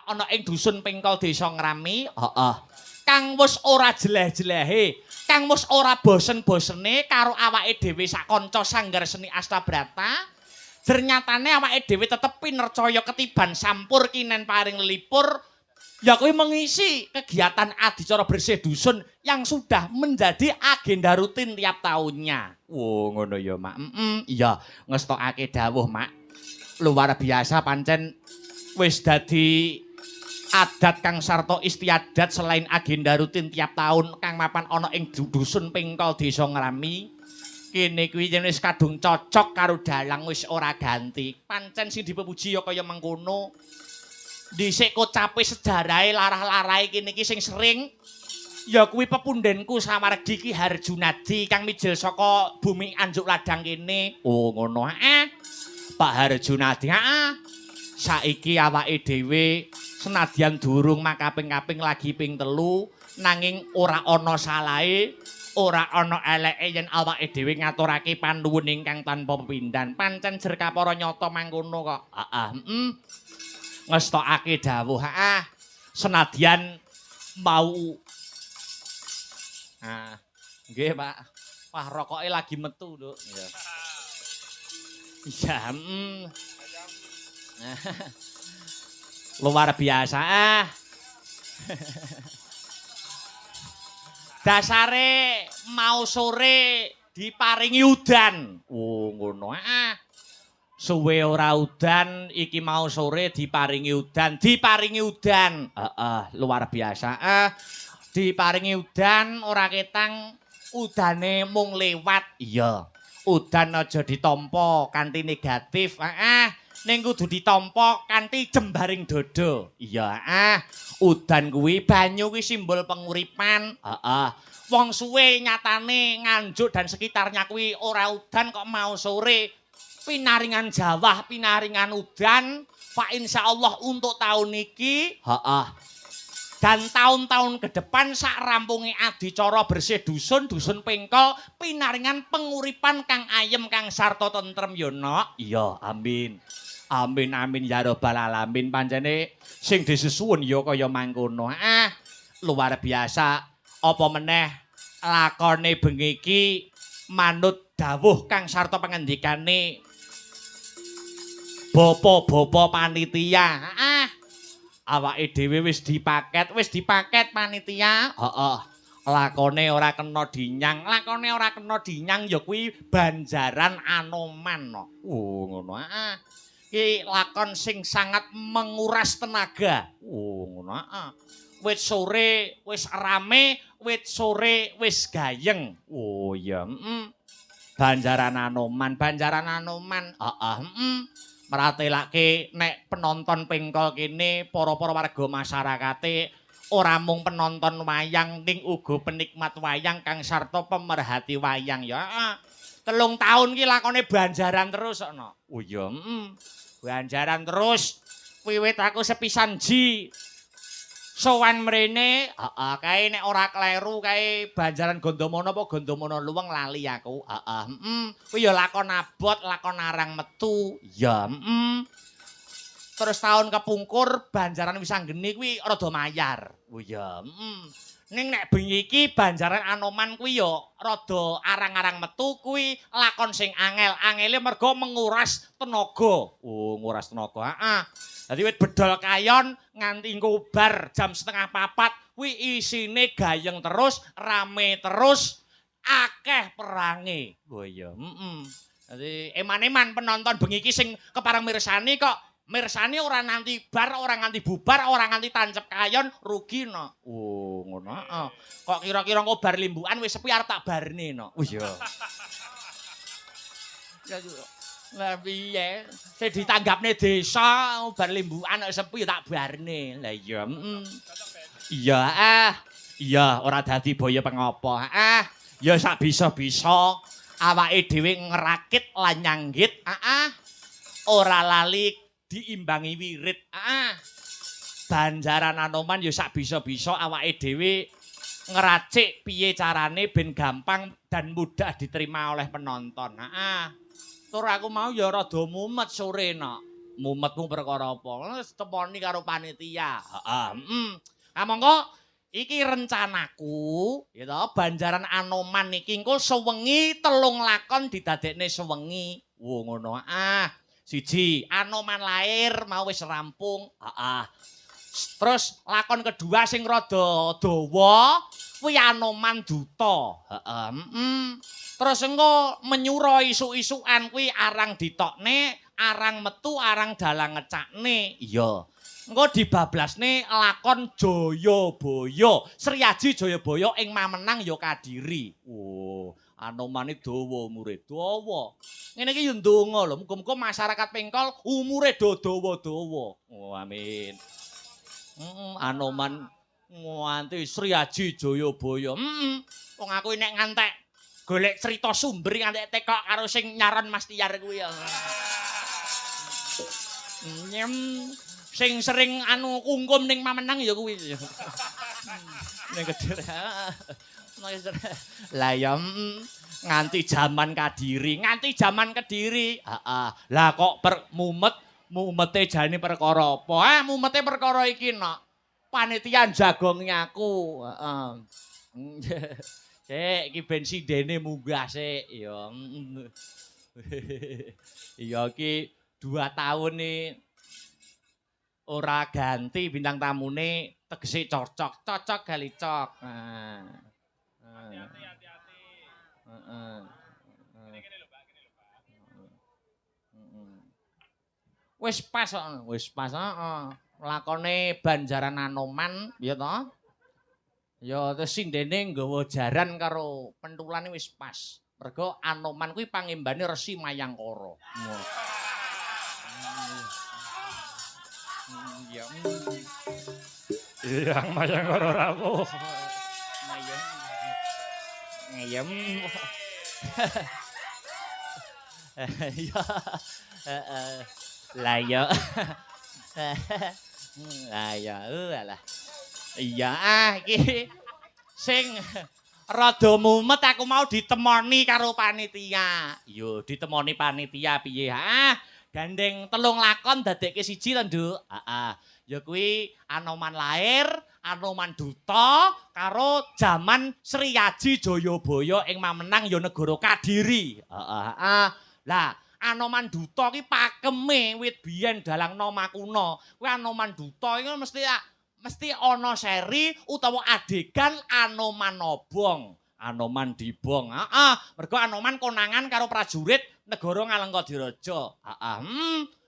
ana ing dusun Pengkol Desa Ngrami, heeh. Kang wis ora jeleh-jelehe, kang wis ora bosen-bosene karo awake dhewe sak kanca Sanggar Seni Astabrata. Ternyatane awake dhewe tetep pinercaya ketiban sampur kinen paring lelipur ya kuwi mengisi kegiatan adicara bersih dusun yang sudah menjadi agenda rutin tiap tahunnya. Wo ngono ya, Mak. Iya, ngestokake dawuh, Mak. Luar biasa pancen wis dadi adat kang sarta istiadat selain agenda rutin tiap tahun kang mapan ana ing dusun Pengkol Desa Ngrami. Kene kuwi yen wis kadung cocok karo dalang wis ora ganti. Pancen sing dipepuji ya kaya mengkono. Dhisik kocape sejarahe larah-larahe kene iki sing sering ya kuwi pepundhenku samargi Ki Harjunadi kang mijil saka bumi Anjuk Ladang kene. Oh ngono Pak Harjunadi. Saiki awake dhewe senadyan durung makaping-kaping lagi ping 3 nanging ora ana salahe, ora ana eleke yen awake dhewe ngaturake panuwun ingkang tanpa pepindhan. Pancen jer kapara nyata mangkono kok. Ngestokake dawuh senadyan mau nggih Pak. Wah rokoke lagi metu Nduk. Iya. Luar biasa Dasare mau sore diparingi udan. Oh ngono Suwe ora udan, iki mau sore diparingi udan, luar biasa. Diparingi udan ora ketang udane mung lewat. Iya. Udan aja ditampa kanthi negatif. Ning kudu ditampa kanthi jembaring dodo. Iya, udan kuwi banyu kuwi simbol penguripan. Wong suwe nyatane Nganjuk dan sekitarnya kuwi ora udan kok mau sore pinaringan jawah, pinaringan udan, Pak insyaallah untuk tahun iki, dan tahun-tahun ke depan sak rampunge adicara bersih dusun Pengkol pinaringan penguripan kang ayem kang sarta tentrem ya nok. Iya, amin. Amin amin ya rabbal alamin. Pancene sing disusun ya kaya mangkono. Luar biasa. Apa meneh lakone bengi iki manut dawuh kang sarta pangendikane Bapak-bapak panitia. Awake dhewe wis dipaket panitia. Lakone ora kena dinyang ya kuwi Banjaran Anoman. Oh ngono. Ki lakon sing sangat menguras tenaga. Oh ngono. Wit sore wis rame, wit sore wis gayeng. Oh iya, Banjaran Anoman. Meratelake nek penonton Pengkol kene para-para warga masyarakate ora mung penonton wayang ning uga penikmat wayang kang sarta pemerhati wayang ya. 3 tahun ki lakone Banjaran terus ana. Oh iya, Banjaran terus wiwit aku sepisan ji sowan mrene, kae nek ora kleru kae Banjaran Gondomono apa Gondomono Luweng lali aku. Kuwi ya lakon abot, lakon arang metu. Ya, Terus tahun kepungkur Banjaran Wisanggeni kuwi rada mayar. Oh ya, Ning nek bengi iki Banjaran Anoman kuwi ya rada arang-arang metu kuwi lakon sing angel. Angele mergo menguras tenaga. Oh, nguras tenaga. Dadi wit bedol kayon nganti ngobar jam 3:30 kuwi isine gayeng terus, rame terus, akeh perange. Oh iya, Dadi eman-eman penonton bengi iki sing kepareng mirsani kok mirsani ora nganti bar, ora nganti bubar, ora nganti tancep kayon, rugi no. Oh, ngono. Kok kira-kira engko bar limbukan wis sepi arep tak barne no. Oh iya. Lah piye? Sing ditanggapne desa bar limbukan nek sepi tak barne. Lah iya, Iya, Iya, ora dadi boyo pengopo. Ya sak bisa-bisa awake dhewe ngerakit lan nyanggit. Ora lali diimbangi wirid. Banjaran Anoman ya sak bisa-bisa awake dhewe ngeracik piye carane ben gampang dan mudah diterima oleh penonton. Tur aku mau ya rada mumet sore nok. mumetmu perkara apa? Wis temoni karo panitia. Heeh. Ah monggo iki rencanaku, ya toh, Banjaran Anoman iki engko sewengi 3 lakon didadekne sewengi. Wo ngono. Siji, Anoman lair mau wis rampung. Terus lakon kedua sing rada dawa kuwi Anoman Duta. Terus engko menyura isuk-isukan kuwi arang ditokne, arang metu, arang dalang ngecakne. Iya. Engko dibablasne lakon Jayabaya. Sriaji Jayabaya ing mamenang ya Kadiri. Oh, Anomane dawa umure dawa. Ngene iki ya ndonga lho, muga-muga masyarakat Pengkol umure dawa-dawa. Oh, amin. Anoman nganti Sriaji Jayabaya. Wong aku nek ngantek golek cerita sumber ngantek tekok karo sing nyaran Mas Tiar kuwi ya. Sing sering anu kungkum ning mamenang ya kuwi. Ning Kediri. Lah ya nganti jaman Kadiri, nganti jaman Kediri. Lah kok mumete jane perkara apa? Mumete perkara iki nok. Panitia jagongi aku. Sik iki ben sindene munggah sik ya. Iya iki 2 tahun nih ora ganti bintang tamune tegese cocok kali cok. Hati-hati. Gini lho, Mbak, Wis pas heeh. Lakone Banjaran Anoman ya toh. Ya terus sindene nggawa jaran karo pentulane wis pas. Mergo Anoman kuwi pangimbane Resi Mayangkara. Yang Mayangkara rawuh. Ngayem. Ya. Lah ya. Lah ya alah. Iya iki sing rada mumet aku mau ditemoni karo panitia. Yo ditemoni panitia piye? Gandeng 3 lakon dadekke siji to, Nduk. Ya kuwi Anoman lair, Anoman Duta karo jaman Sriaji Jayabaya ing mamenang ya negara Kadiri. Lah Anoman Duta ki pakeme wit biyen dalang Noma kuna. Kuwi Anoman Duta iki mesti ana seri utawa adegan Anoman Obong. Anoman dibong. Mergo Anoman konangan karo prajurit negara Ngalengkadiraja.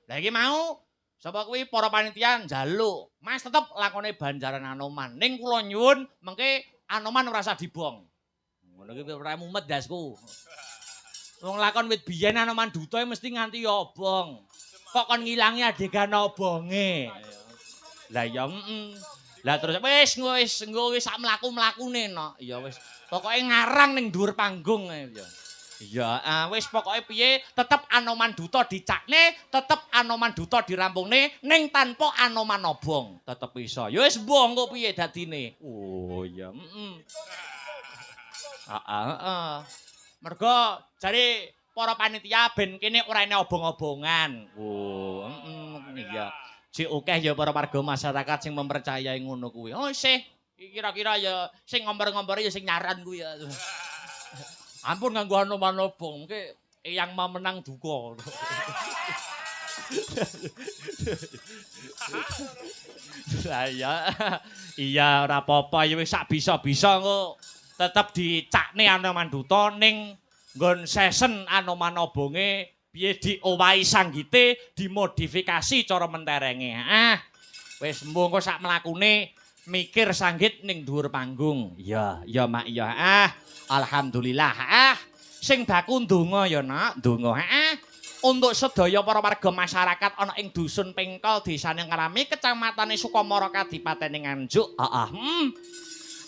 Lah iki mau sapa kuwi para panitia njaluk, Mas tetep lakone Banjaran Anoman. Ning kula nyuwun mengke Anoman ora usah dibong. Ngono ki ora mumet dasku. Wong lakon wit biyen Anoman Duta mesti nganti obong. Kok kon ngilangi adegan obonge. Lah ya Lah terus wis sak mlaku-mlakune no. Ya wis pokoke ngarang ning dhuwur panggung ya. Iya, wis pokoke piye tetep Anoman Duta dicakne, tetep Anoman Duta dirampungne ning tanpa Anoman Obong, tetep iso. Ya wis mbong kok piye dadine. Oh iya, Mergo jare para panitia ben kene ora ene obong-obongan. Oh, iya. Jek akeh ya para warga masyarakat sing mempercayai ngono kuwi. Oh, sih. Kira-kira ya sing ngomber-ngombere ya sing nyaran kuwi ya. Ampun nganggo Anoman Obong, mengke eyang mamenang duka. Lah iya ora apa-apa ya wis sak bisa-bisa kok. Tetep dicakne Anoman Duta ning nggon sesen Anoman Obonge piye diowahi sanggite dimodifikasi cara menterenge. Wis mbung kok sak mlakune mikir sanggit ning dhuwur panggung. Iya, Mak, iya. Alhamdulillah. Sing baku ndonga ya, Nak. Ndonga. Untuk sedaya para warga masyarakat ana ing dusun Pengkol, Desane Ngrami, Kecamatane Sukamara, Kadipatene Nganjuk.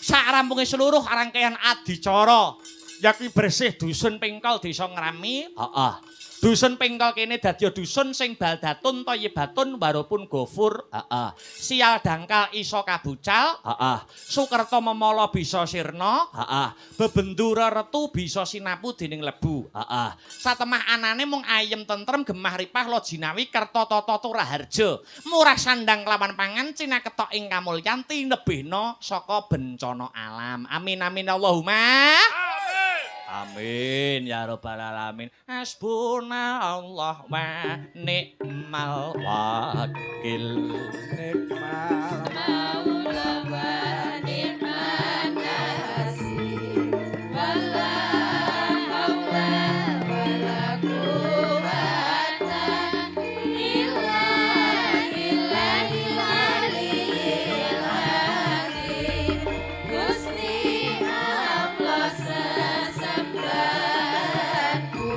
Sakrampunge seluruh rangkaian adicara yakni bersih dusun Pengkol Desa Ngrami. Dusun Pengkol kene dadi dusun sing baldatun thayyibatun warupun gofur. Heeh. Sial dangkal iso kabucal. Heeh. Sukerta memala bisa sirna. Heeh. Bebendura retu bisa sinapu dening lebu. Heeh. Satemah anane mung ayem tentrem gemah ripah lojinawi kerta tata turaharja. Murah sandang kelawan pangan cinaketok ing kamulyan tinebihna saka bencana alam. Amin amin Allahumma. Amin ya rabbal alamin. Hasbunallah wa ni'mal wakil. Nikmal maula wa ni'man nasir. Wala haula wala quwwata illa billahil aliyyil azim. Gusti Allah sesembahanku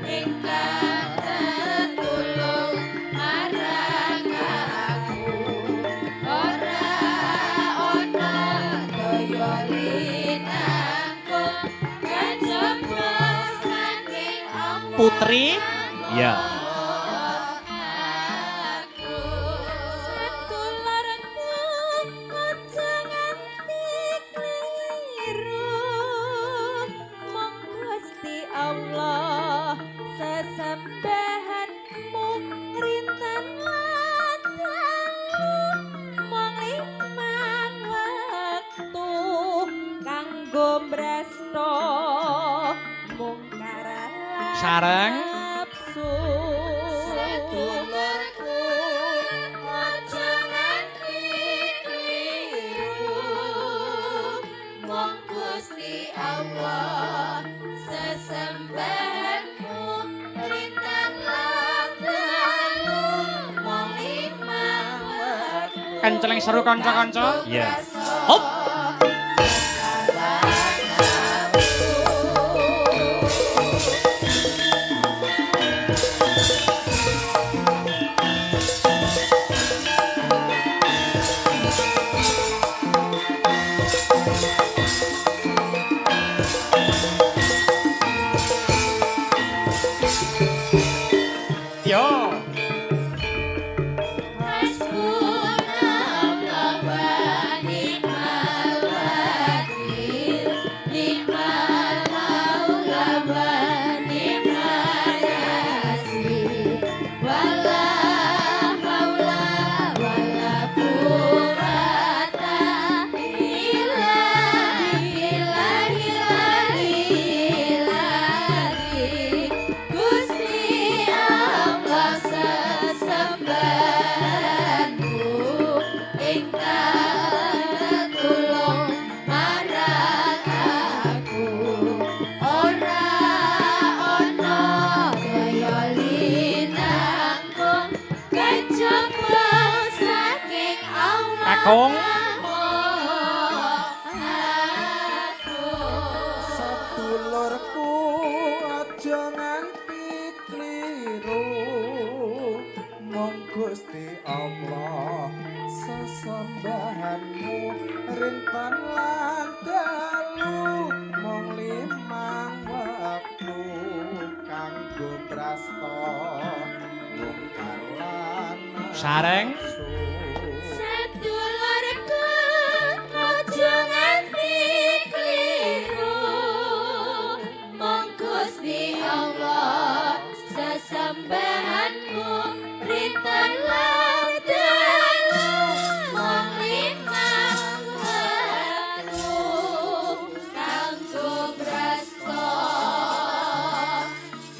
ingkang tetulung marang aku. Ora ana daya linangkung kajaba saking Allah. Putri, ya. Sedulurku aja nganti kliru. Mong Gusti Allah sesembahanmu rinten lan dalu. Mong limang wektu kanggo mresno mungkar lan Sareng. nafsu. Sedulurku aja nganti kliru. Mong Gusti Allah sesembahanmu rinten lan dalu. Mong limang wektu Kenceleng seru kanca-kanca. Iya. Hop. Yo. Hasbunallah wa ni'mal wakil. Ni'mal maula wa ni'man nasir. Wala haula wala quwwata illa billahil aliyyil azim. Gusti Allah sesembahanku ingkang tetulung marang aku. Ora ana daya linangkung kajaba saking Allah. Kakung. Sedulurku aja nganti kliru. Mong Gusti Allah sesembahanmu rinten lan dalu. Mong limang wektu kanggo prasta mungkar lan Sareng. nafsu. Sedulurku aja nganti kliru. Mong Gusti Allah sesembahanmu rinten lan dalu. Mong limang wektu kanggo brasta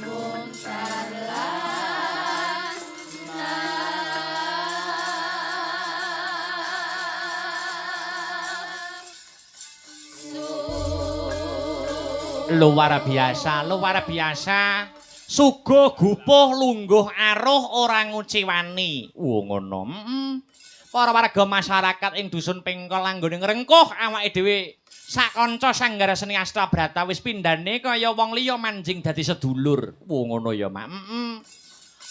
mungkar lan Luar biasa, luar biasa. Sugo gupuh lungguh aruh ora nguciwani. Ngono. Para warga masyarakat ing dusun Pengkol anggone ngrengkuh awake dhewe sakanca sanggara seni Astabrata wis pindhane kaya wong liya manjing dadi sedulur. Ngono ya, Mak.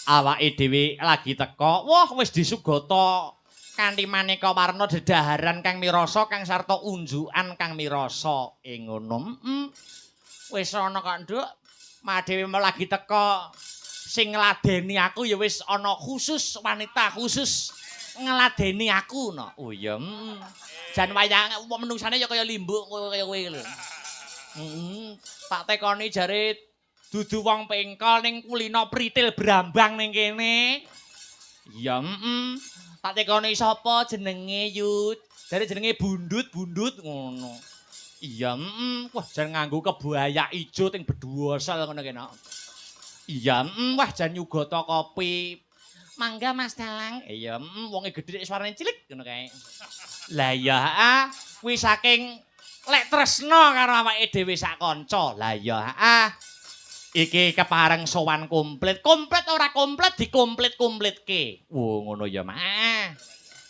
Awake dhewe lagi teka, wah wis disugata kanthi maneka warna dedaharan kang mirasa kang sarta unjukan kang mirasa. Ngono. Wis ana kok, Nduk. Mak dhewe mau lagi teko sing ngladeni aku ya wis ana khusus wanita khusus ngladeni aku no. Oh iya. Jan wayang menungsane ya kaya limbuk kaya kowe lho. Tak tekoni jare dudu wong pengkol ning kulino pritil brambang ning kene. Ya tak tekoni sapa jenenge Yud. Jare jenenge Bundut ngono. Iya, wah jan nganggo kebaya ijo ting beduwasal ngono kene. Iya, wah jan nyugata kopi. Mangga Mas Dalang. Iya, wonge gedhe suarane cilik ngono kae. Lah iya, kuwi saking lek tresno karo awake dhewe sak kanca. Lah iya, iki kepareng sowan komplit. Komplit ora komplit dikomplit-komplitke. Wo ngono ya, Mak.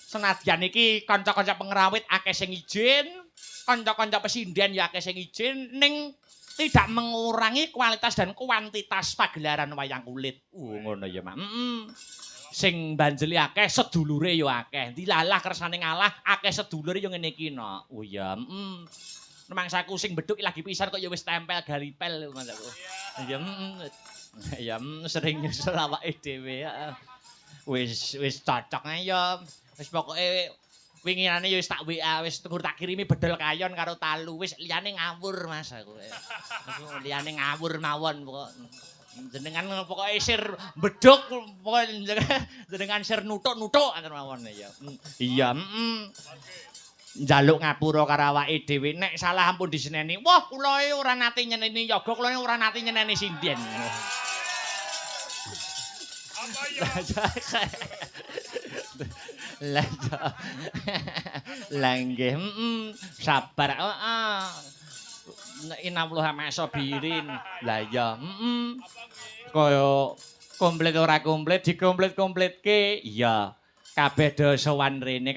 Senadyan iki kanca-kanca pengrawit akeh sing izin. Kanca-kanca pesinden ya akeh sing izin ning tidak mengurangi kualitas dan kuantitas pagelaran wayang kulit. Ngono ya, Mak. Sing banjeli akeh, sedulure ya akeh. Dilalah kersane ngalah, akeh sedulure ya ngene iki no. Oh ya, Rumangsaku sing beduk lagi pisan kok ya wis tempel galipel mangsaku. Ya, ya sering nyusul awake dhewe. Wis cocok ya. Wis pokoke winginane ya wis tak WA, wis tak kirimi bedol kayon karo talu. Wis liyane ngawur Mas aku. Liyane ngawur mawon pokok. Jenengan pokoke sir beduk pokoke jenengan sir nutuk-nutuk anten mawon ya. Iya, njaluk ngapura karo awake dhewe nek salah ampun diseneni. Wah, kula ora nate nyeneni yoga, kula ora nate nyeneni sinden. Apa ya? Lah nggih, sabar. Heeh. Inallah masobirin. Lah ya, kaya komplit ora komplit dikomplit-komplitke. Iya. Kabeh do sowan rene,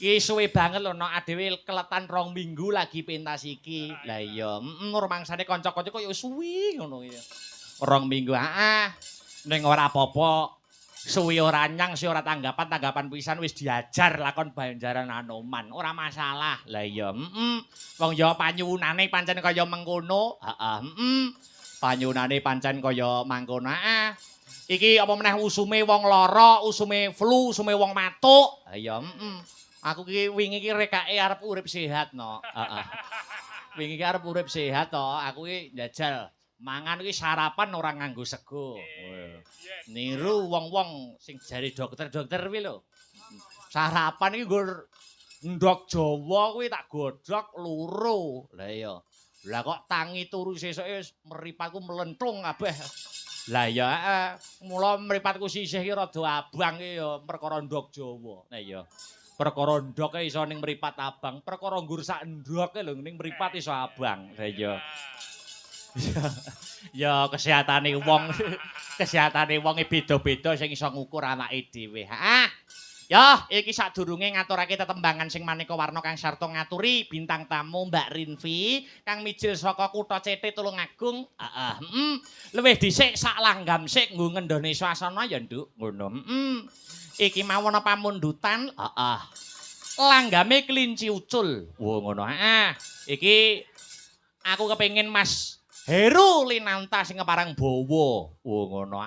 Iki suwe banget lho nek dhewe keletan 2 minggu lagi pentas iki. Lah iya, rumangsane kanca-kanca kok ya suwi ngono ya. 2 minggu, ning ora apa-apa. Suwi ora nyang, si ora tanggapan pisan wis diajar lakon Banjaran Anoman. Ora masalah. Lah iya, wong ya panyuwunane pancen kaya mengkono. Panyuwunane pancen kaya mangkono. Iki apa meneh usume wong lara, usume flu, usume wong matuk. Ha iya, Aku ki wingi ki rekake arep urip sehat no. Wingi ki arep urip sehat to. Aku ki njajal mangan ki sarapan ora nganggo sego. Niru wong-wong sing jare dokter-dokter kuwi lho. Sarapan iki nggo ndok Jawa kuwi tak godhog loro. Lah iya. Lah kok tangi turu sesuke mripatku melentung kabeh. Lah ya mula mripatku sisih ki rada abang ki ya perkara ndok Jawa. Nah iya. Perkara ndoke iso ning mripat abang, perkara nggur sak ndoke lho ning mripat iso abang. Lah iya. Ya kesehatane wong, kesehatane wong beda-beda sing iso ngukur awake dhewe. Ya, iki sadurunge ngaturake tetembangan sing maneka warna kang sarta ngaturi bintang tamu Mbak Rinvi kang mijil saka Kutha Cethe Tulungagung. Luwih dhisik sak langgam sik nggo ngendhone swasana ya, Nduk. Ngono. Iki mawon pamundutan. Langgame kelinci ucul. Wo ngono. Iki aku kepengin Mas Heru Linanta sing keparang bawa. Wo ngono.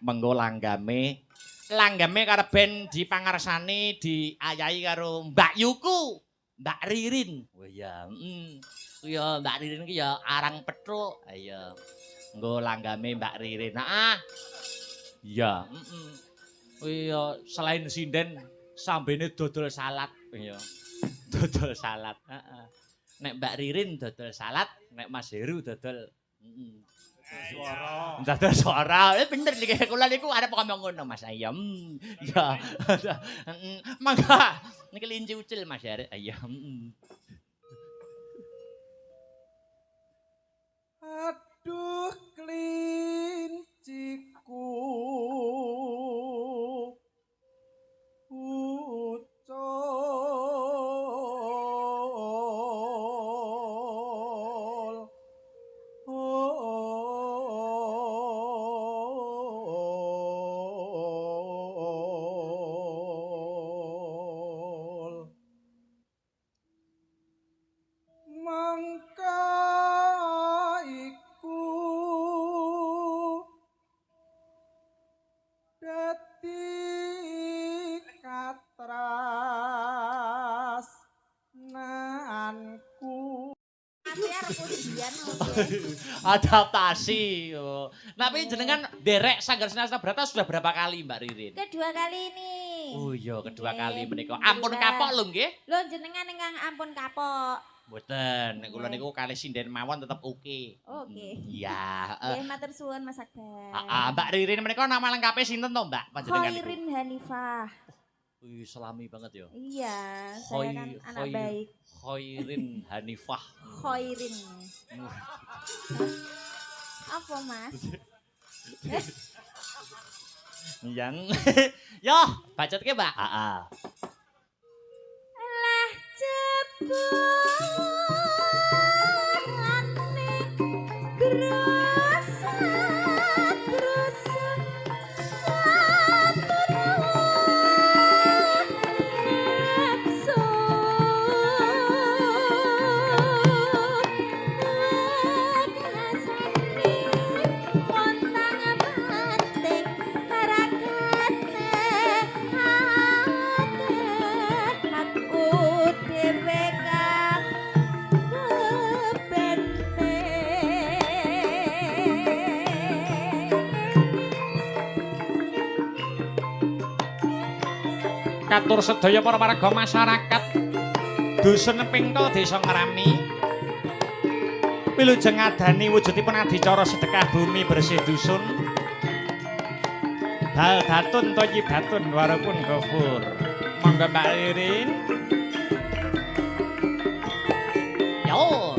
Mengko langgame karep ben dipangarsani diayahi karo Mbak Yuku, Mbak Ririn. Oh iya, ya Mbak Ririn ki ya arang petruk. Iya. Nggo langgame Mbak Ririn. Iya, Iya, selain sinden sambene dodol salad. Iya. Dodol salad, Nek Mbak Ririn dodol salad, nek Mas Heru dodol suara. Dodol suara. Bener iki kula niku arep ngomong ngono Mas Ayam. Ya. Mangga niki kelinci ucil Mas Heru. Ayam. Aduh klinciku ucul mangka tresnanku. Tapi arep ujian. Adaptasi. Oh. Tapi jenengan derek Sanggar Seni Asta Brata sudah berapa kali Mbak Ririn? Kedua kali ini. Oh iya, kedua Nggih, kali menika. Ampun alhamdulillah. kapok lho nggih. Lho jenengan ingkang ampun kapok. Mboten, nek kula niku kalih sinden mawon tetep oke. Oke. Iya, Nggih matur suwun Mas Akbar. Mbak Ririn menika nama lengkapnya sinten to, Mbak? Panjenengan niku. Khairin Hanifah. Wih, selami banget ya. Iya, saya kan anak baik. Khairin Hanifah. Khairin. Apa Mas? Yang yo, bacot ke, Mbak? Heeh. Lah jebulane grosat-grosat nafsu kasane kontang banting harakatne aku dhewe kang Katur sedaya para warga masyarakat Dusun Pingkel Desa Ngrami wilujeng ngadani wujudipun adicara sedekah bumi bersih dusun baldatun thayyibatun warapun ghafur. Monggo Mbak Ririn. Yo.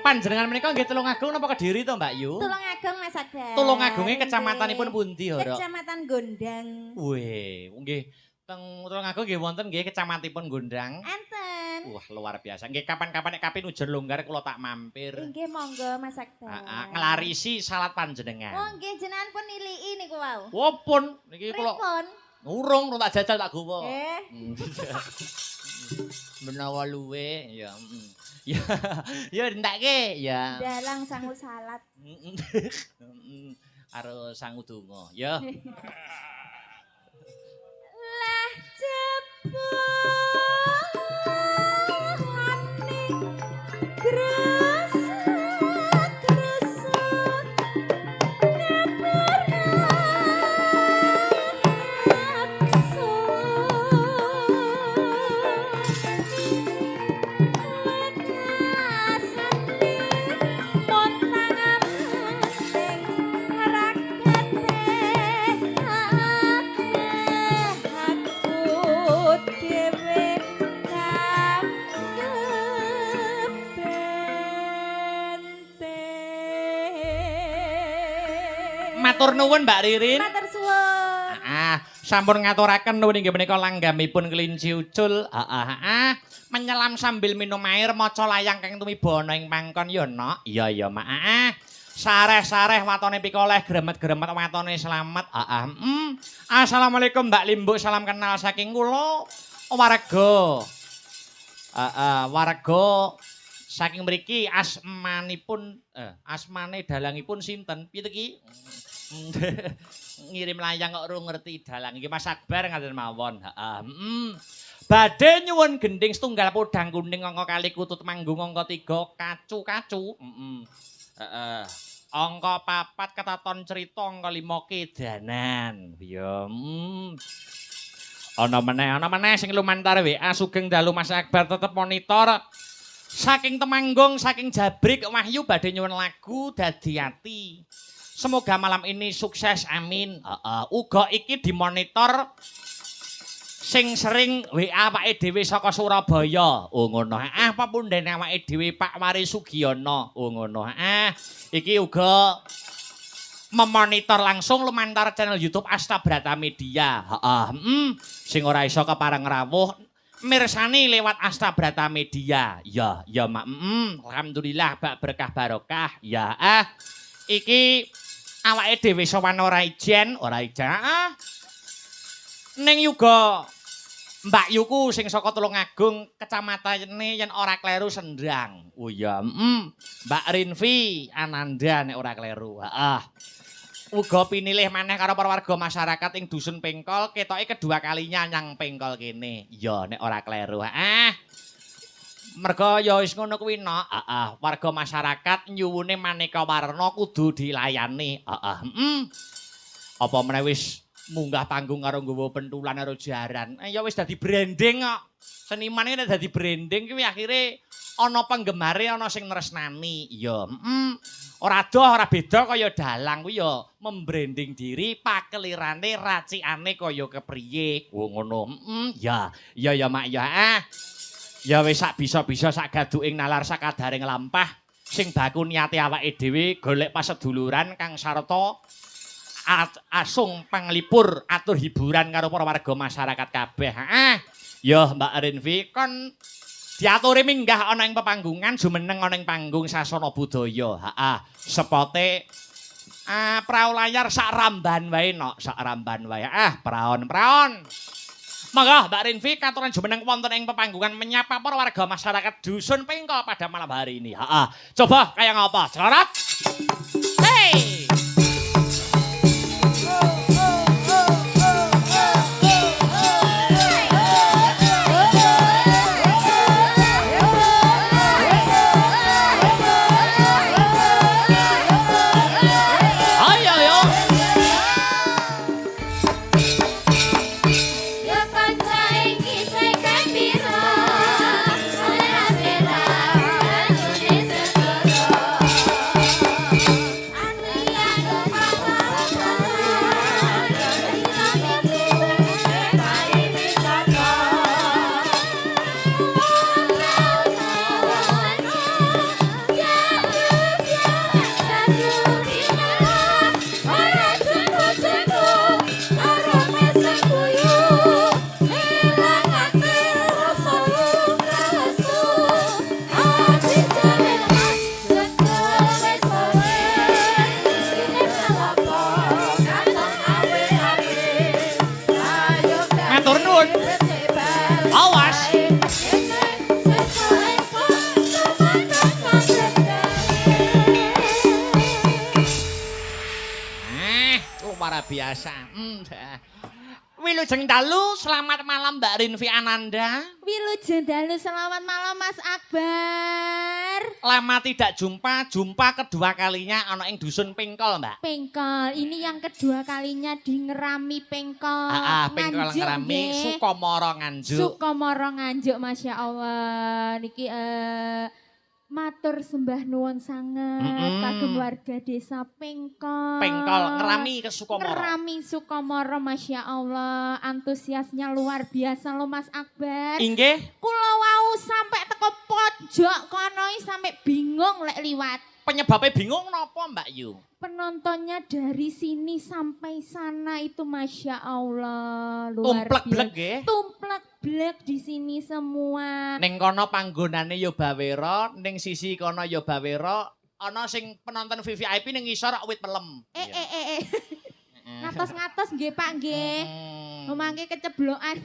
Panjenengan menika nggih Tulungagung napa Kediri to, Mbak Yu? Tulungagung Mas Akbar. Tulungagunge kecamatanipun pundi, Hara? Kecamatan Gondang. Wih, nggih teng Tulungagung nggih wonten nggih kecamatipun Gondang. Enten. Wah, luar biasa. Nggih kapan-kapan nek kapin ujan longgar kula tak mampir. Nggih monggo Mas Akbar. Ngelarisi salat panjenengan. Oh nggih jenengan pun niliki niku wau. Oh pun niki kula Pripun? urung tak jajal tak gowo. Menawa luwe ya. Ya, ya ndake ya. Dalang sangu salat. Karo sangu donga, ya. Lah jebulane grosat-grosat nafsu montang banting rakete dhewe kang kebenten. Matur nuwun Mbak Ririn. Matur suwun. Sampun ngaturaken nuwun inggih menika langgamipun kelinci ucul. Menyelam sambil minum air maca layang kang tumiba ana ing mangkon ya nok. Iya Mak. Sareh-sareh watone pikoleh gremet-gremet watone slamet. Assalamualaikum Mbak Limbuk, salam kenal saking kula. Warga. Warga saking mriki asmanipun asmane dalangipun sinten? Piye iki? Ngirim layang kok ora ngerti dalang iki Mas Akbar ngaten mawon. Badhe nyuwun gending setunggal podang kuning angka kali kutut manggung angka 3 kacu-kacu. Angka 4 ketaton cerita angka 5 kedanan. Ya. Ana meneh sing lumantar WA sugeng dalu Mas Akbar tetep monitor. Saking Temanggung, saking Jabrik Wahyu badhe nyuwun lagu Dadi Ati. Semoga malam ini sukses, amin. Uga iki dimonitor sing sering WA awake dhewe saka Surabaya. Oh ngono. Apa pundhen awake dhewe Pak Wari Sugiono. Oh ngono. Iki uga memonitor langsung lumantar channel YouTube Astabrata Media. Sing ora iso kepareng rawuh mirsani lewat Astabrata Media. Ya Mak. Alhamdulillah bak berkah barokah. Ya iki awake dhewe sowan ora ijen. Ning juga Mbak Yuku sing saka Tulungagung kecamatane yen ora kleru Sendrang. Oh ya, Mbak Rinvi Ananda nek ora kleru. Uga pinilih maneh karo para warga masyarakat ing dusun Pengkol, ketoke kedua kalinya nyang Pengkol kene. Ya nek ora kleru. Merga ya wis ngono kuwi nok. Warga masyarakat nyuwune maneka warna kudu dilayani. Apa meneh wis munggah panggung karo nggawa pentulan karo jaran. Ya wis dadi branding kok. Seniman iki nek dadi branding kuwi akhire ana penggemare ana sing nresnani. Ya, ora doh ora beda kaya dalang kuwi ya membranding diri, pakelirane, racikane kaya kepriye. Oh ngono. Ya Mak ya. Ya wis sak bisa-bisa sak gaduking nalar sakadaring lampah sing baku niate awake dhewe golek paseduluran kang sarta asung panglipur atur hiburan karo para warga masyarakat kabeh. Ya Mbak Rinvi kon diaturi minggah ana ing pepanggungan jumeneng ana ing panggung sasana budaya. Sepote prau layar sak ramban wae nok, sak ramban wae. Praon. Monggo Mbak Rinvi katuran jumeneng wonten ing pepanggungan menyapa para warga masyarakat dusun Pengkol pada malam hari ini. Coba kaya ngapa? Celorot. Hey! Biasa. Wilujeng dalu, selamat malam Mbak Rinvi Ananda. Wilujeng dalu, selamat malam Mas Akbar. Lama tidak jumpa kedua kalinya ana ing dusun Pengkol, Mbak. Pengkol, ini yang kedua kalinya di Ngerami Pengkol. Pengkol Ngerami, Sukomoro Nganjuk. Sukomoro Nganjuk, Masya Allah. Niki Matur sembah nuwun sanget kagem warga desa Pengkol. Pengkol ngerami ke Sukomoro. Ngerami Sukomoro, Masya Allah, antusiasnya luar biasa loh Mas Akbar. Inggih. Kula wau sampai teko pojok kono sampai bingung lek liwat. Penyebabnya bingung napa Mbak Yu? Penontonnya dari sini sampai sana itu Masya Allah luar biasa. Tumplek-blek nggih. Tumplek-blek di sini semua. Ning kono panggonane ya bawera, ning sisi kono ya bawera, ana sing penonton VVIP ning ngisor wit pelem. Ngatos-ngatos nggih Pak nggih. Memangke keceblokan.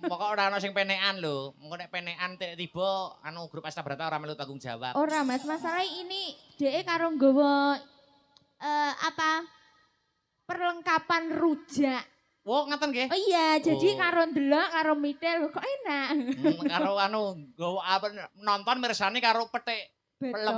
Pokok ora ana sing penekan lho. Engko nek penekan tiba anu grup Astabrata ora melu tanggung jawab. Ora Mas, masalah ini dhek karo nggawa perlengkapan rujak. Oh, ngaten nggih. Oh iya, jadi karo ndelok karo mitel kok enak. Karo anu nggawa apa nonton mirsani karo petik pelem.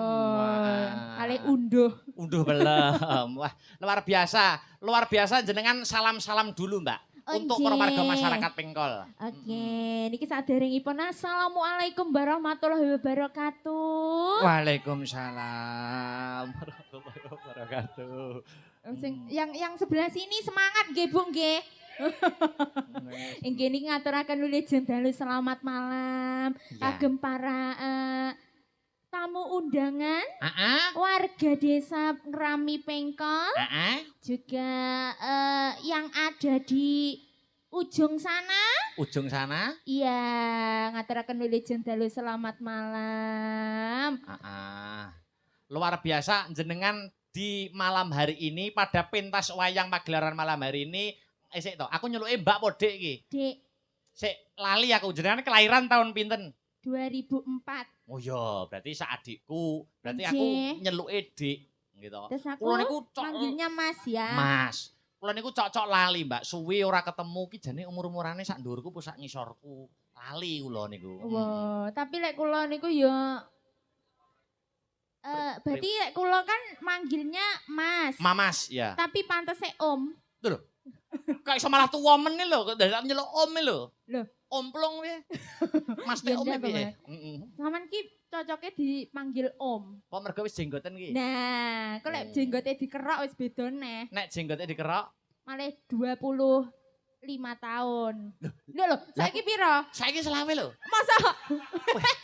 Kali unduh. Unduh pelem. Wah, luar biasa. Luar biasa jenengan salam-salam dulu, Mbak. Untuk para warga masyarakat Pengkol. Oke, niki saderengipun assalamualaikum warahmatullahi wabarakatuh. Waalaikumsalam warahmatullahi wabarakatuh. Yang sebelah sini semangat nggih Bu nggih. Nggih niki ngaturaken lulejen dalu selamat malam kagem para tamu undangan, warga desa Ngerami Pengkol, juga yang ada di ujung sana. Ujung sana? Iya, ngaturaken lulejen dalu selamat malam. Luar biasa jenengan di malam hari ini pada pentas wayang pagelaran malam hari ini. Sik to, aku nyeluke Mbak po Dik iki. Dik. Sik lali aku jenengan kelahiran tahun pinten? 2004. Oh iya, berarti seadikku. Berarti aku nyeluke Dik gitu. Terus aku manggilnya Mas ya. Mas. Kula niku cocok lali, Mbak. Suwi ora ketemu ki jane umur-umurane sak ndurku apa sak ngisorku. Lali kula niku. Wah, tapi lek kula niku ya berarti lek kula kan manggilnya Mas. Mamas, ya. Tapi pantese Om. Lho. Kayak iso malah tuwa men lho, kok dadak nyeluk Om lho. Lho, Omplong piye? Mas nek Om piye? Saman ki cocoknya dipanggil Om. Kok mergo wis jenggoten ki? Nah, kok lek jenggotnya dikerok wis beda neh. Nek jenggotnya dikerok malah 25 tahun. Lho, saiki piro? Saiki selawe lho. Masa?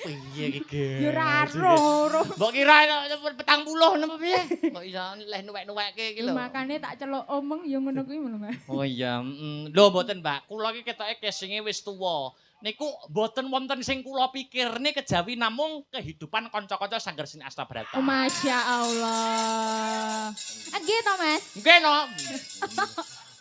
Piye iki, Yo ora ro. Mbok kira 40 napa piye? Kok iso leh nuwek-nuwekke iki lho. Makane tak celuk omong ya ngono kuwi lho, Mas. Oh iya, lho mboten Mbak, kula iki ketoke casinge wis tuwa. Niku mboten wonten sing kula pikirne kejawi namung kehidupan kanca-kanca Sanggar Seni Astabrata. Oh, Masya Allah. Nggih to, Mas? Nggih no.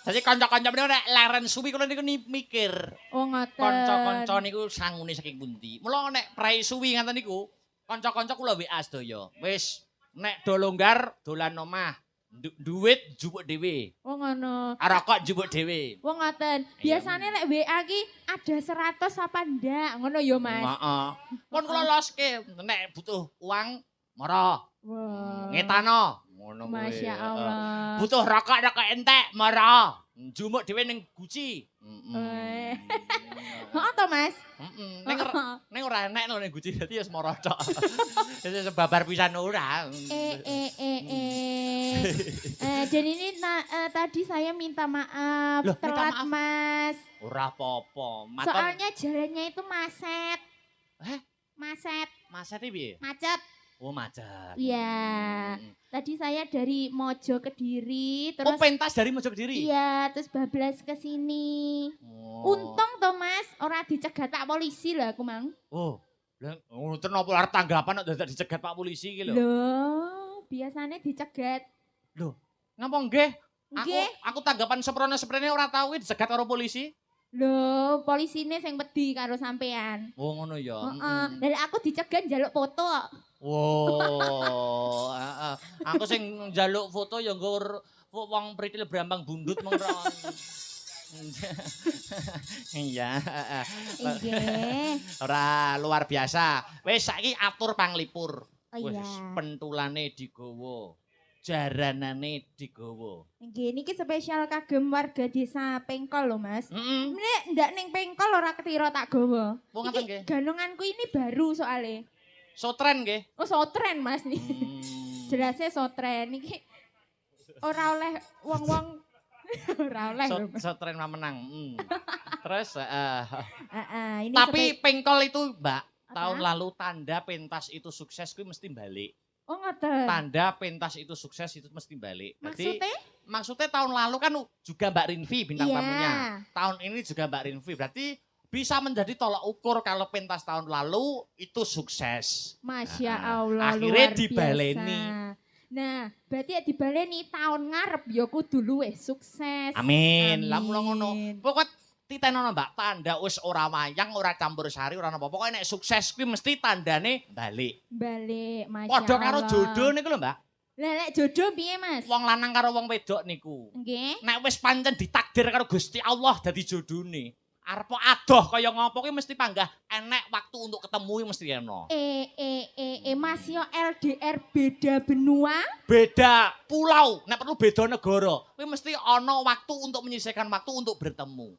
Dadi kanca-kanca menika nek leren suwi kula niku mikir. Oh, ngoten. Kanca-kanca niku sangune saking pundi. Mula nek prai suwi ngaten niku, kanca-kanca kula WA sedaya. Wis nek do longgar dolan omah. Duit jupuk dhewe. Oh ngono. Rokok jupuk dhewe. Wong ngoten. Biasane lek WA ki ada 100 apa ndak? Ngono ya, Mas. Heeh. Pun kula loske nek butuh uang mara. Wah. Ngetano. Ngono kuwi. Masya Allah. Butuh rokok entek mara. Jumuk dhewe ning Guci. Heeh to, Mas? Ning ora enek lho ning Guci dadi wis mara tok. Wis babar pisan ora. Dan ini tadi saya minta maaf telat, Mas. Ora apa-apa. Soalnya jalannya itu macet. Macet iki piye? Macet. Oh, macet. Iya. Tadi saya dari Mojo Kediri terus. Oh, pentas dari Mojo Kediri? Iya, terus bablas ke sini. Untung to, Mas, ora dicegat Pak polisi lah aku, Mang. Oh. Ngoten napa arep tanggapan nek dadak dicegat Pak polisi iki lho. Loh, biasanya dicegat. Loh, ngapa nggih? Nggih. Aku tanggapan seprene ora tau kuwi dicegat karo polisi. Loh, polisine sing wedi karo sampean. Oh, ngono ya. Heeh. Lah aku dicegat njaluk foto kok. Wow, aku sing njaluk foto ya nggo wong pritil brambang bundut mong ora. Iya. Nggih. Ora luar biasa. Wis saiki atur panglipur. Wis pentulane digawa. Jaranane digawa. Nggih niki spesial kagem warga desa Pengkol lho, Mas. Nek ndak ning Pengkol ora ketira tak gawa. Wong ngaten nggih. Ganonganku ini baru soalnya. Sotren nggih. Oh, sotren Mas nih. Jelasnya sotren iki ora oleh wong-wong ora oleh. Sotren mah menang. Terus Ini tapi pengkol itu, Mbak, tahun lalu tanda pentas itu sukses kuwi mesti balik. Oh, ngoten. Tanda pentas itu sukses itu mesti balik. Maksudnya tahun lalu kan juga Mbak Rinvi bintang tamunya. Tahun ini juga Mbak Rinvi. Berarti bisa menjadi tolak ukur kalau pentas tahun lalu itu sukses. Masya Allah, akhirnya luar dibaleni. biasa. Nah, berarti ya dibaleni tahun ngarep ya kudu luwih sukses. Amin. Lah mula ngono. Pokok titenono Mbak, tanda wis ora wayang, ora campur sari, ora apa. Pokoke nek sukses kuwi mesti tandane balik. Balik, Masya Padha Allah. karo jodoh niku lho, Mbak. Lah nek jodoh piye, Mas? Wong lanang karo wong wedok niku. Nggih. Nek wis pancen ditakdir karo Gusti Allah dadi jodone. Arep adoh kaya ngopo kuwi mesti panggah enek waktu untuk ketemu mesti ono. Mas yo LDR beda benua? Beda pulau, nek perlu beda negara. Kuwi mesti ono waktu untuk menyisihkan waktu untuk bertemu.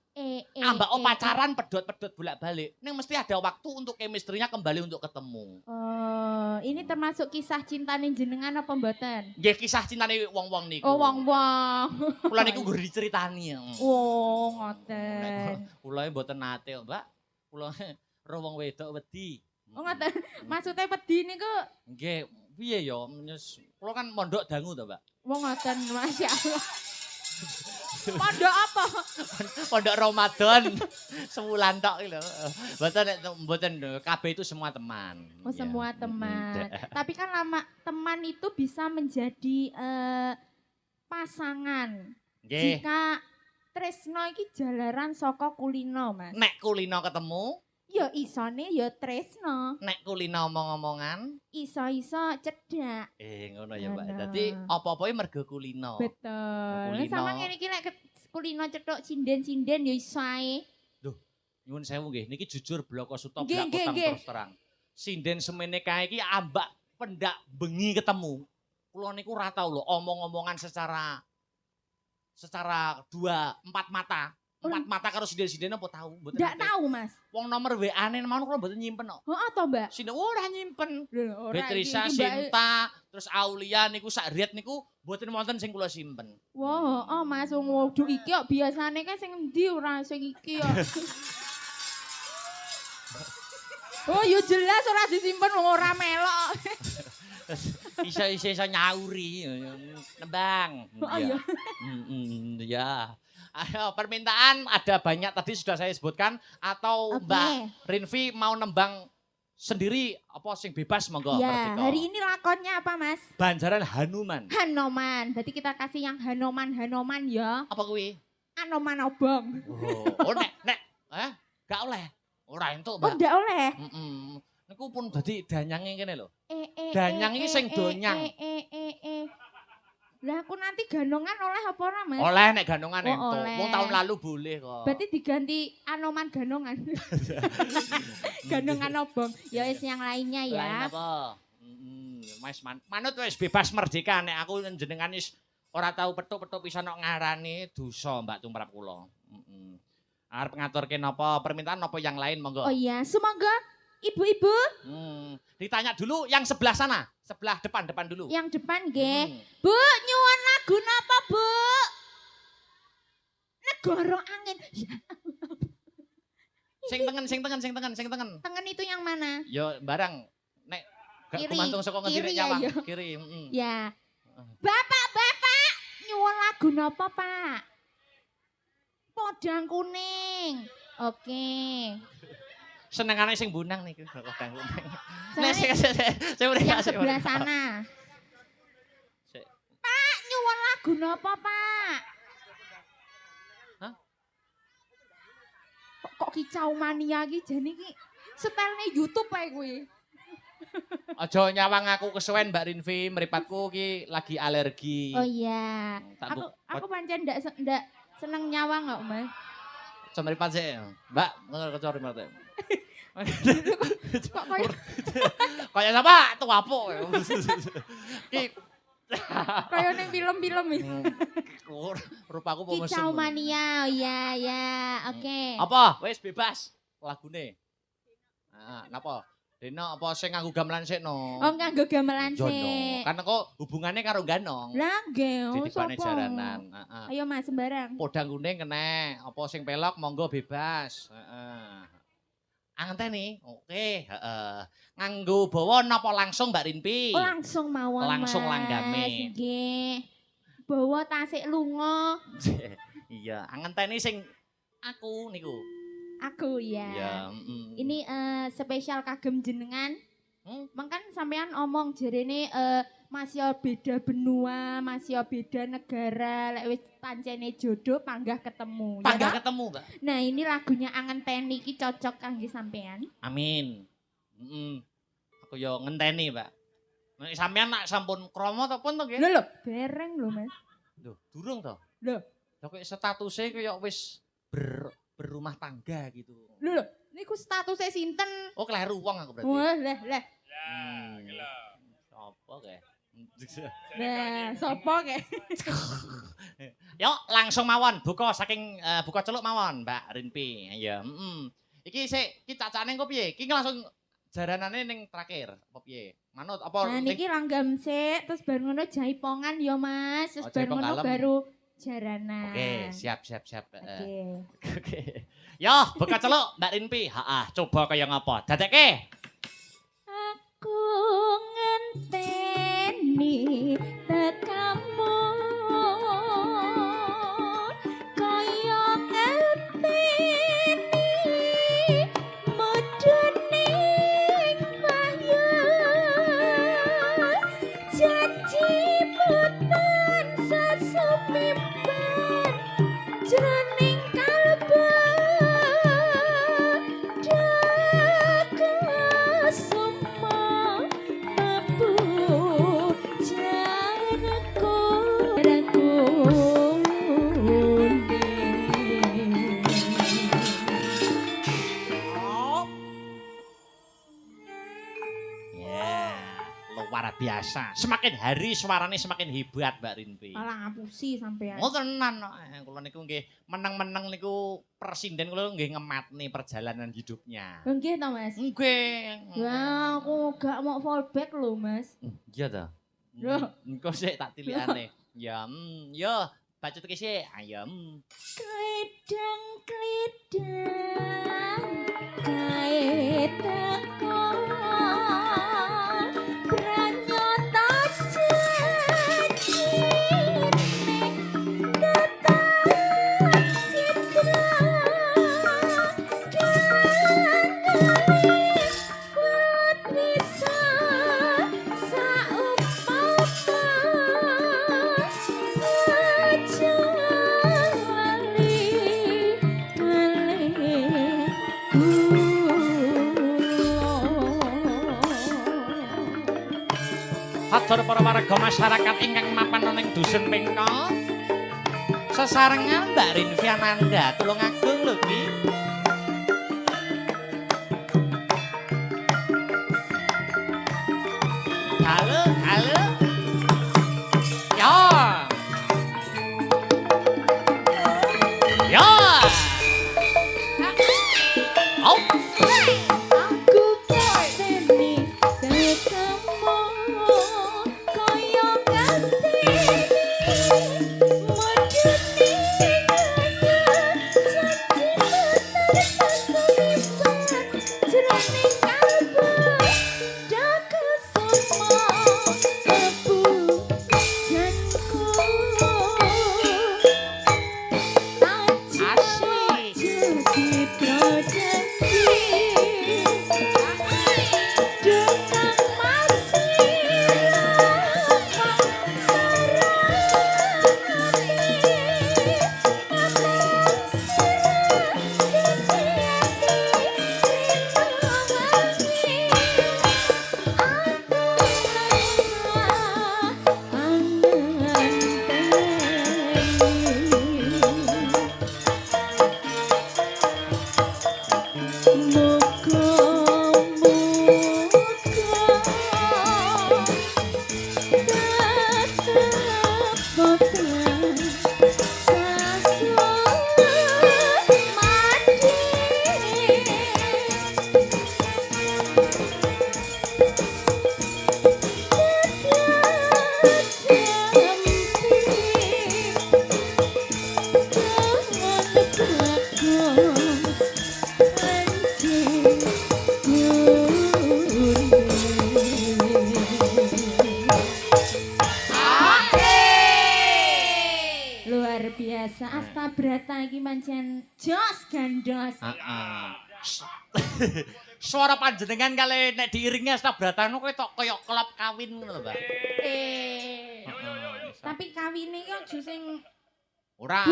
Ambak pacaran pedot-pedot bolak-balik. Ning mesti ada waktu untuk chemistry-nya kembali untuk ketemu. Oh, ini termasuk kisah cintane jenengan apa mboten? Nggih kisah cintane wong-wong niku. Oh, wong-wong. Kula niku nggo diceritani. Oh, ngoten. Kula mboten nate, Mbak. Kula ro wong wedok wedi. Oh, ngoten. Maksudnya pedhi niku Nggih, piye ya? Kula kan mondok dangu to, Mbak. wong ngoten, Masya Allah. Pondok apa? Pondok Ramadan sebulan tok lho. Mboten kabeh itu semua teman. Oh, Ya. semua teman. Tapi kan lama teman itu bisa menjadi pasangan. Nggih. Jika tresno iki jalaran saka kulino, Mas. Nek kulino ketemu, Ya isone ya tresno. nek kulino omong-omongan, Iso-iso cedak. ngono ya, Mbak. Ngono. Dadi apa-apa mergo kulino. Betul. Kulino. Sama ngene iki lek kulino cetok sinden-sinden ya iso ae. Nyuwun sewu nggih, niki jujur bloko suto Nggih, blak nggih, kotang nggih. terus terang. Sinden semene kae iki ambak pendak bengi ketemu. Kula niku ora tau lho omong-omongan secara empat mata. Empat mata karo sinden-sinden apa tahu? Mboten. Ndak tahu, Mas. Wong nomor WA-ne mau kula mboten nyimpen kok. Heeh to, Mbak? Sinden ora nyimpen. Lho, ora Beatrice, iki, Mbak. Sinta, terus Aulia niku sak riet niku mboten wonten sing kula simpen. Wah, heeh Mas, wong wedok iki kok biasane kan sing endi ora sing iki kok. Oh, yo jelas ora disimpen wong ora melok. Iso nyauri nembang. Oh, iya. Ya. Ayo permintaan ada banyak tadi sudah saya sebutkan atau Oke. Mbak Rinvi mau nembang sendiri apa sing bebas monggo Ya, merdeka. hari ini lakonnya apa, Mas? Banjaran Hanuman. Hanoman. Berarti kita kasih yang Hanoman ya. Apa kuwi? Anoman obong. Nek gak oleh. Ora entuk, Oh, Mbak. ndak oleh. Niku pun dadi danyange kene lho. Danyang iki sing donyang. Lah aku nanti gandongan oleh apa ora, Mas? Oleh nek gandongan Oh, entuk. oleh. Wong tahun lalu boleh kok. Berarti diganti Anoman gandongan. Gandongan obong. Ya wis yang lainnya ya. Lain apa? Mas manut wis bebas merdeka nek aku jenengan wis ora tau petuk-petuk pisan kok ngarani dosa Mbak tumrap kula. Arep ngaturke napa permintaan napa yang lain monggo. Oh iya, semoga ibu-ibu Ditanya dulu yang sebelah sana, sebelah depan dulu. yang depan nggih. Bu, nyuwun lagu napa, Bu? Negara angin. Ya, Sing tengen. tengen itu yang mana? Yo barang nek gak Kiri. gumantung saka ngendi Kiri nek ya, nyawang. yo. Kiri, Ya. Bapak, nyuwun lagu napa, Pak? Podang kuning. Oke. Senengane sing bunang niku kodang kuning. Soalnya yang sebelah sana. Sik. Pak, nyuwun lagu napa, Pak? Hah? Kok kicau mania iki jane iki setelne YouTube ae kuwi. Aja nyawang aku kesuwen Mbak Rinvi, mripatku ki lagi alergi. Oh iya. Tak Aku pancen ndak seneng nyawang kok, Mas. Aja mripat sik. Mbak, ngono kecor mripate. Kok koyo Kaya sapa? Tuapuk. Ki koyo ning film-film iki. rupaku apa mesem. Kicau mania. Oh iya, oke. Apa? Wis bebas lagune. Napa? Deno apa sing nganggo gamelan sik no? Oh nganggo gamelan Yo, no. sik. Kan kok hubungannya karo ganong. Lah nggih, Titipane sapa? jaranan, heeh. Ayo Mas sembarang. Podang kuning kena, apa sing pelok monggo bebas. Heeh. Angenteni, oke, heeh. Nganggo bawa napa langsung Mbak Rinpi? Oh langsung mawon Langsung Mas. langgame. Nggih. Bawa tasik lunga. Iya, angenteni sing aku niku. Aku ya. Iya, Ini spesial kagem jenengan. Mangkan sampean omong jarene masih beda benua, masih beda negara, lek wis pancene jodoh panggah ketemu. Panggah toh? ketemu, Mbak. Nah, ini lagunya Angen Teni iki cocok kangge sampean. Amin. Aku yo ngenteni, Mbak. Nek sampean nak sampun krama to pun to nggih? Lho, bereng lho, Mas. Lho, durung to? Lho. Lah kok statusnya kaya wis berumah tangga gitu. Lho, niku statusnya sinten? Oh, kleru wong aku berarti. Wah, lah. Sopo kae? Nah, sopo kek? Yo, langsung mawon buka saking buka celuk mawon, Mbak Rinpi. Ya, Iki sik iki cacane engko piye? Iki langsung jaranane ning terakhir apa piye? Manut apa Nah, niki langgam sik, terus bar ngono jaipongan ya, Mas. Terus bar ngono baru jaranan. Oke, siap. Oke. Oke. Yo, buka celuk Mbak Rinpi. Heeh, coba kaya ngapa? Dadekke. Aku ngenteni tekamu kaya ngenteni muduning wahyu janjimu tansah sumimpen jroning kalbu luar biasa. Semakin hari suaranya semakin hebat Mbak Rinpi. Malah ngapusi sampean. Oh tenan kula niku nggih meneng-meneng niku presiden kula nggih ngematni perjalanan hidupnya. Nggih to, Mas? Nggih. Wah, aku gak mau fallback lho, Mas. Iya ta. Loh. Engko sik tak tilikane. Ya, yo baca iki sik. Ayo. Klidang-klidang kae teko pranyata janjine tetap citra kalangan kulit bisa saumpama aja Hatur para warga masyarakat ingkang mapan ning dusun Pengko. Sesarengan Mbak Rinvi Ananda Tulungagung lho ki. Halo. Ya. Ya. Oh. Aku ngenteni tekamu kaya ngenteni muduning wahyu janji jroning kalbu daku soma kebu janku Asik. citra janji dengan masih Astabrata iki pancen jos gandos. Suara panjenengan kali nek diiringi Astabrata kowe tok kaya klub kawin ngono lho, Mbak. Tapi kawine iki aja sing ora.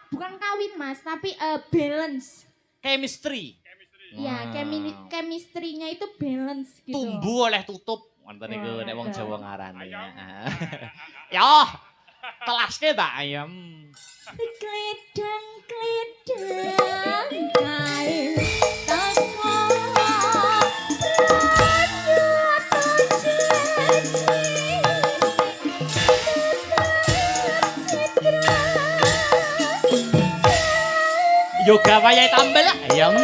Bukan kawin, Mas, tapi balance. Chemistry. Iya, chemistry-nya itu balance gitu. Tumbuh oleh tutup. Wonten niku nek wong Jawa ngarani. Yo, telaske Mbak Ayam. Kledang kae teko Yoga wayahe tampil Ayam.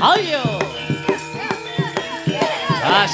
Ayo. Bas.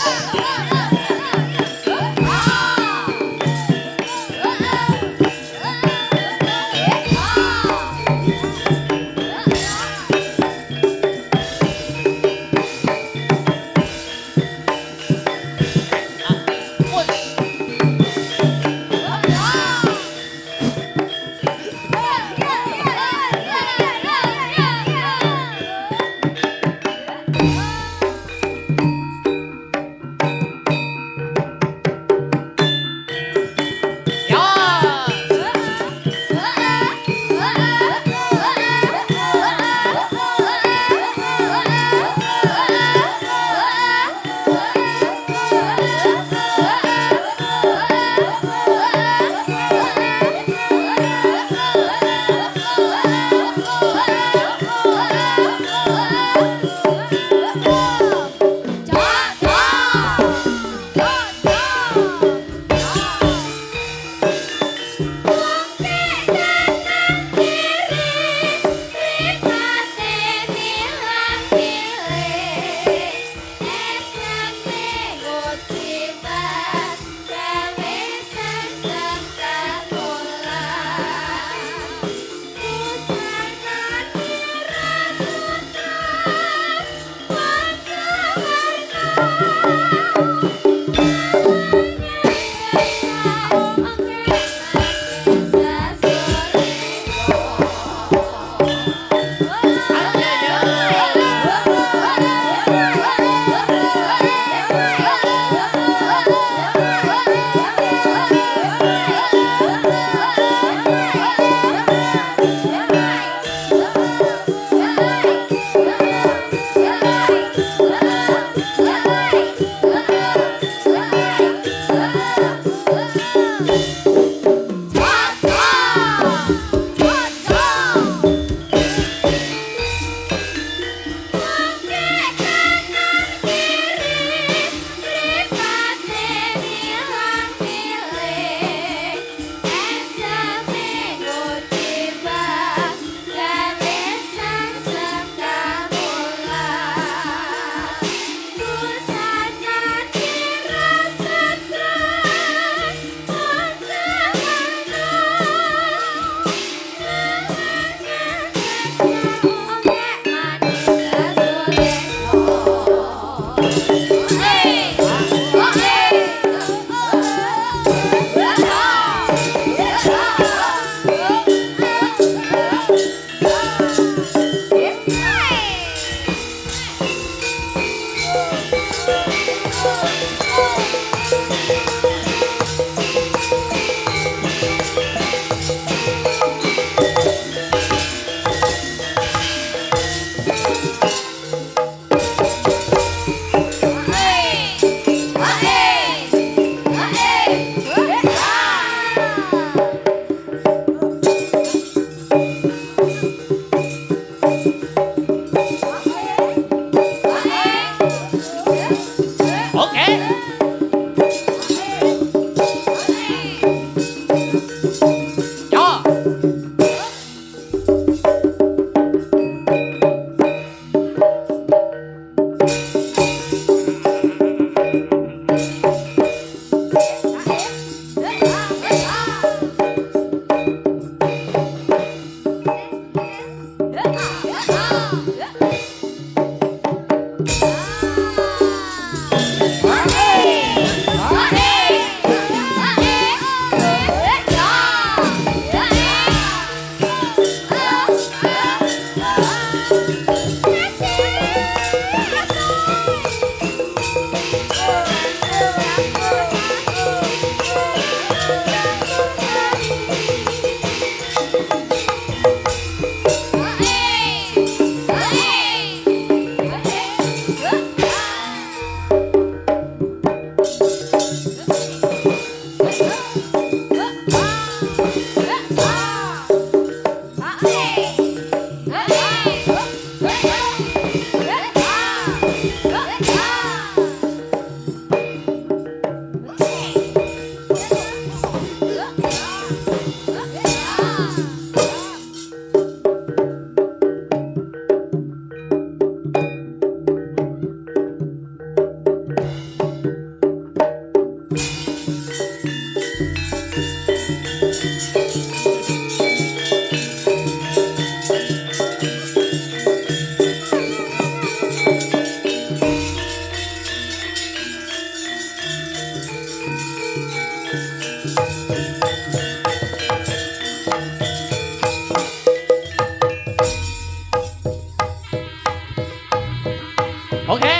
Oke.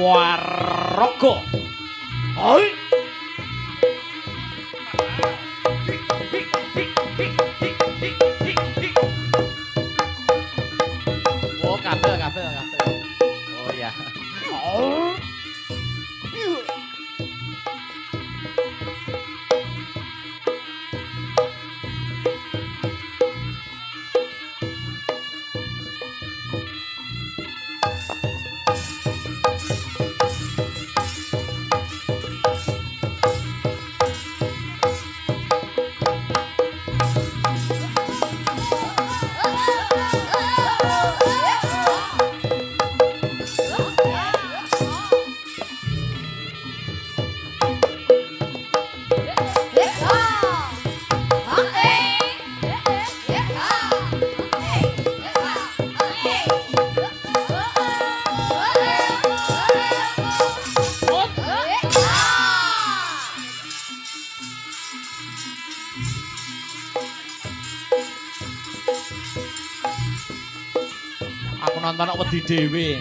Waraga. Hai. Oh, kabel. Oh ya. Oh. Aku nonton kok wedi dhewe.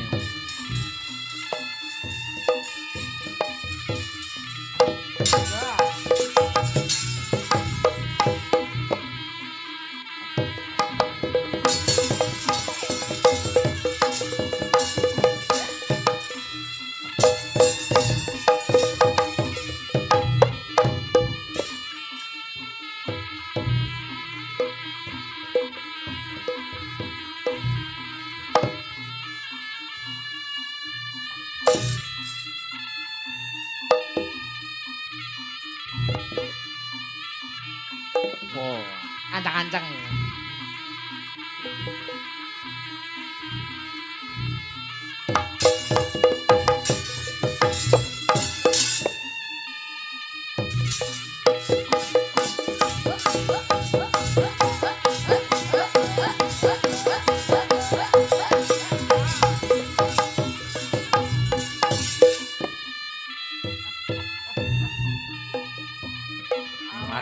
Oh, ancang-ancang.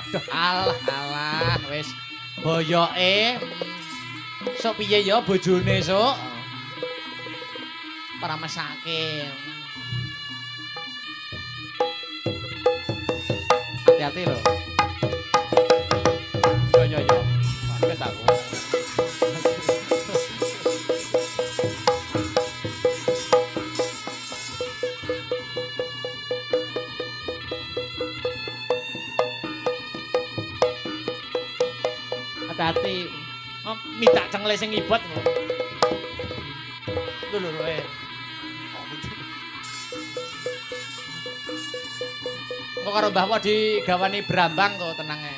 Aduh, alah, wis boyoke. Sok piye ya bojone, Sok? Ora mesake. Hati-hati lho. Yo. Wes aku. Hati-hati. Minta cengle sing ibet. Lho eh. Kok karo Mbah Wak digawani brambang kok tenang ae.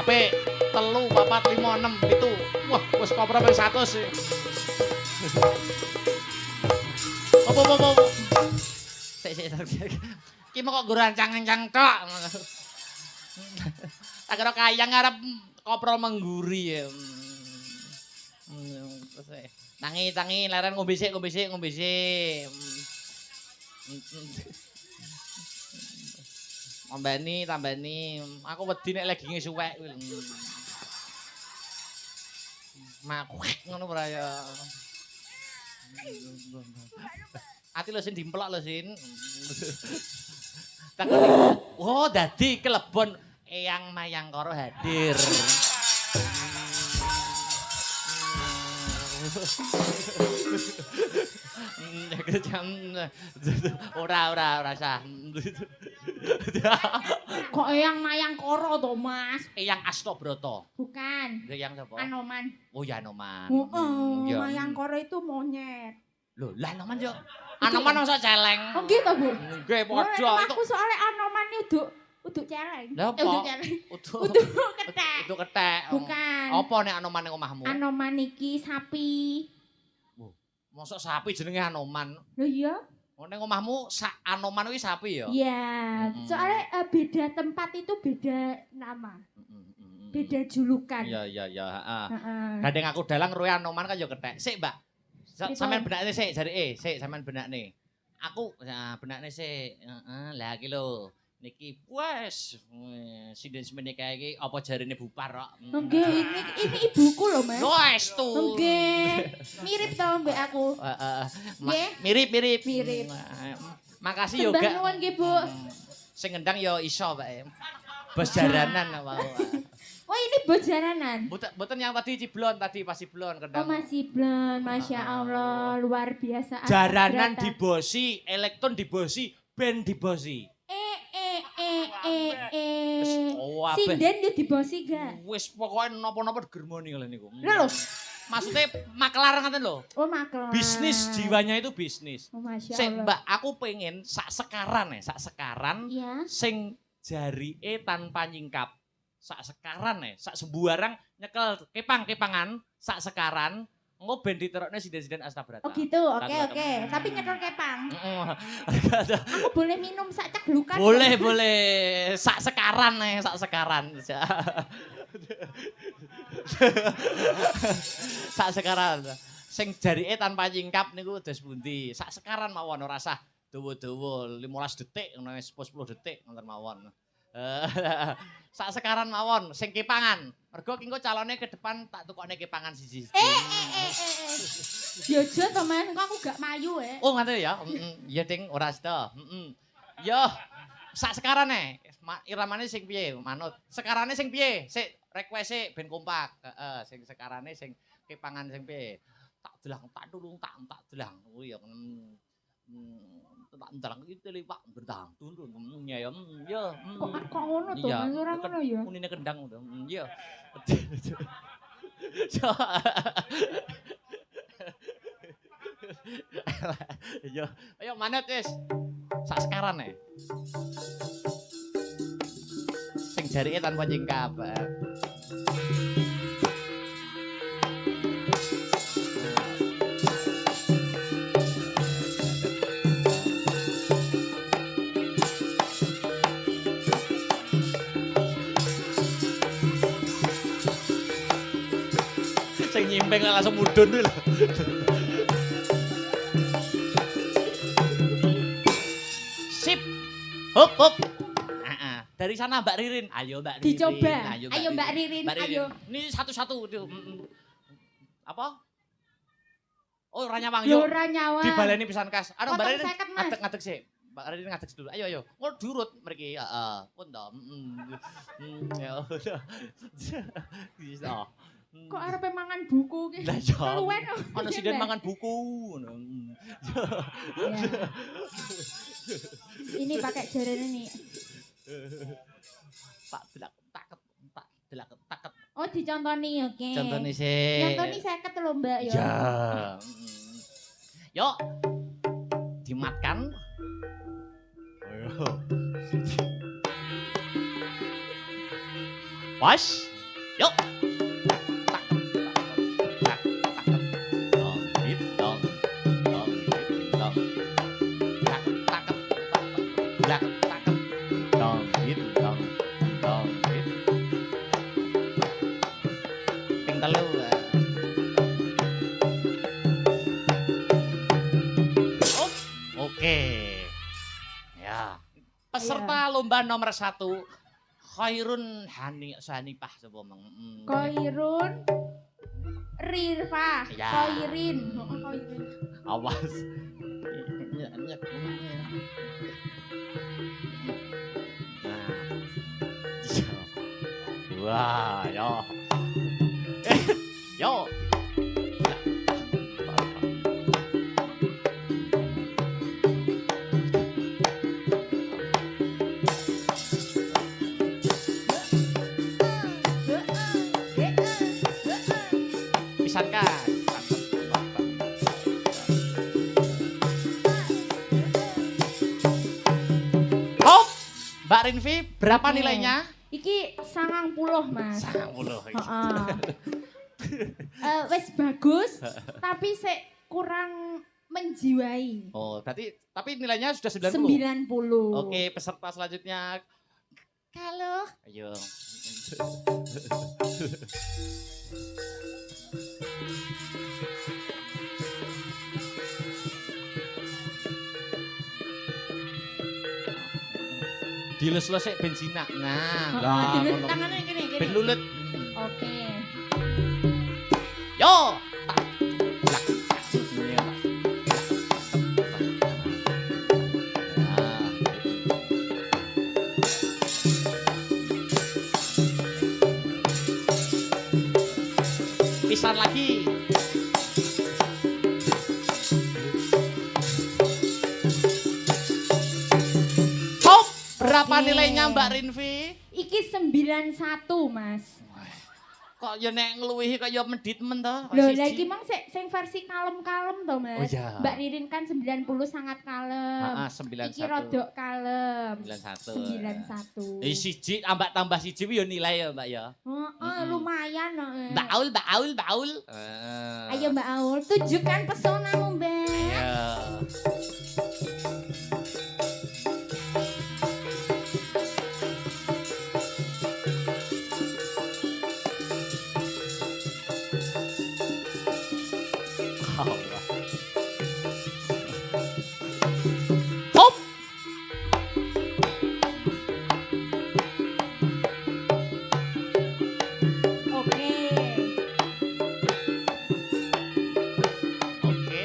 HP 3, 4, 5, 6, 7. Wah, wis kopro ping 100 sih. Apa. Sik. Ki mau kok gurancang-ancang tok. Tak kira kayang ngarep kopro mengguri ya. Tangi, leren ngombe sik. Tambani. Aku wedi nek leginge suwek kuwi. Mak ngono ora ya. Ati lho Sin dimplok lho Sin. Oh, dadi kelebon Eyang Mayangkara hadir. Ora sah. Kok Eyang Mayangkara to, Mas? Eyang Astabrata. Bukan. Eyang sapa? Anoman. Oh ya Anoman. Heeh, Mayangkara itu monyet. Loh, lah Anoman yo. Anoman masa celeng. Oh gitu, Bu. Nggih, padha. Aku soalnya Anoman uduk celeng. Lah apa? Uduk celeng. Uduk Kethek. Uduk kethek. Bukan. Apa nek Anoman ning omahmu? Anoman iki sapi. Mosok sapi jenenge Anoman. Lho iya. Ning omahmu Anoman kuwi sapi ya? Iya, soalnya beda tempat itu beda nama. Beda julukan. Iya, heeh. Heeh. Gandeng aku dalang roe Anoman kan ya kethek. Sik, Mbak. Sampeyan benakne sik jari sik sampeyan benakne. Aku benakne sik. Heeh, lah iki lho. Niki wes sinden semene kae iki apa jarine bupar kok. Nggih, ini ibuku lho, Mas. Wes tuh. Nggih. Mirip to mbek aku. Nggih. Mirip. Mirip. Makasih yo, Gak. Sembah nuwun nggih, Bu. Sing ngendang yo iso, Pak. Bos jaranan apa. Oh, ini bos jaranan. Mboten yang tadi ciblon tadi pas ciblon kendang. Oh, masih blon. Masya Allah, luar biasa. Jaranan dibosi, elektron dibosi, band dibosi. Sinden yo dibosi gak? Wis pokoke napa-napa digermoni kali niku. Lho. Maksudnya makelar ngaten lho. Oh, makelar. Bisnis jiwanya itu bisnis. Oh, Masya Sik, Allah. Mbak, aku pengen sak sekaran Iya. sing jarike tanpa nyingkap. Sak sekaran sak sembuarang nyekel kepangan sak sekaran engko ben diterokne sinden-sinden Astabrata. Oh gitu, oke. Tapi nyekel kepang. Aku boleh minum sak ceglukan? Boleh. Sak sekaran sak sekaran. Sak sekaran. Sing jarike tanpa nyingkap niku dos pundi? Sak sekaran mawon ora usah dawa-dawa 15 detik ngono 10 detik ngoten mawon. Sak sekaran mawon sing kepangan. Mergo engko calone ke depan tak tukokne kepangan siji. Jojo to Mas, engko aku gak mayu Oh ngoten ya. Iya Ding, ora sida. Yo, sak sekaran iramane sing piye manut. Sekarane sing piye? Sik request ben kompak. Heeh, sing sekarane sing kepangan sing piye? Tak delang, tak tulung, tak delang. Oh ya. Tak ndarang iki Pak berdang turun ya ya. Kok ngono to Mas, ora ngono ya. Unine kendang to. Iya. Yo, ayo manut wis. Sak sekaran Sing jarike tanpa nyingkap. Sing nyimpeng langsung mudhun lho. Sip. Hop. Dari sana Mbak Ririn. Ayo Mbak Ririn. Dicoba. Ayo Mbak Ririn. Ayo. Ini satu-satu. Apa? Oh, ora nyawang yo. Ora nyawang. Dibaleni pisan kas. Anu Mbak Ririn ngadeg sik. Mbak Ririn ngadeg dulu. Ayo. Ngol durut mriki. Heeh. Pun to. Ya. Bisa. Kok arepe mangan buku ki? Lah ya. Keluwen. Ana sinden mangan buku. Ini pakai jarene nih. Tak delak taket. Oh, dicontoni oke. Contone sik. Nyontoni 50 lho, Mbak ya. Ya. Yuk. Dimatkan. Ayo. Pas. Yuk. Peserta lomba nomor 1 Khairun Hanifah sapa mong. Khairun Rirfah. Ya. Khairin. Khairin. Awas. Wah, yo. Yo. Pisankah? Hop, Mbak Rinvi, berapa Oke. nilainya? Iki 90, Mas. 90. Heeh. Wis bagus, tapi sik kurang menjiwai. Oh, berarti tapi nilainya sudah 90. 90. Oke, peserta selanjutnya. Kalau Ayo. Dilus-lus sik ben jinak. Nah, dulu ngono. tangannya gini. Ben lulut. Oke. Yo. Pisan lagi. Hop, berapa Oke. nilainya Mbak Rinvi? Iki 91, Mas. Kok ya nek ngluwihi kok ya medit men to. Loh, lah iki mang sing versi kalem-kalem to, Mas. Oh, iya. Mbak Ririn kan 90 sangat kalem. Heeh, 91. Iki rodok kalem. 91. 91. Siji tambah siji yo nilai ya, Mbak ya. Heeh, lumayan heeh. Mbak Aul. Ayo Mbak Aul, tunjukkan pesonamu, Mbak. Ayo. Allah. Hop. Oke. Oke.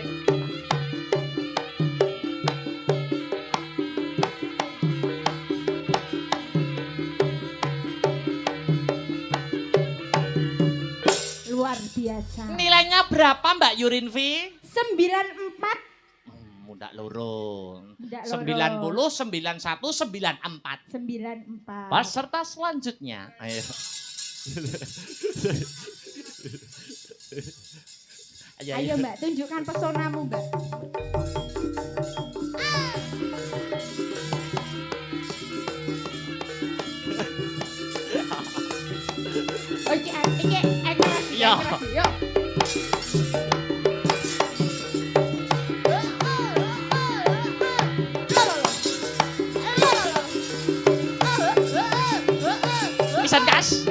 Luar biasa. Nilainya berapa Mbak Yurinvi? 94. Mudak loro. Ndak loro. 90, 91, 94. 94. Peserta selanjutnya. Ayo. Ayo Mbak, tunjukkan pesonamu, Mbak. Oke, iki ekspresi. Iya. Yuk. Pisan gas.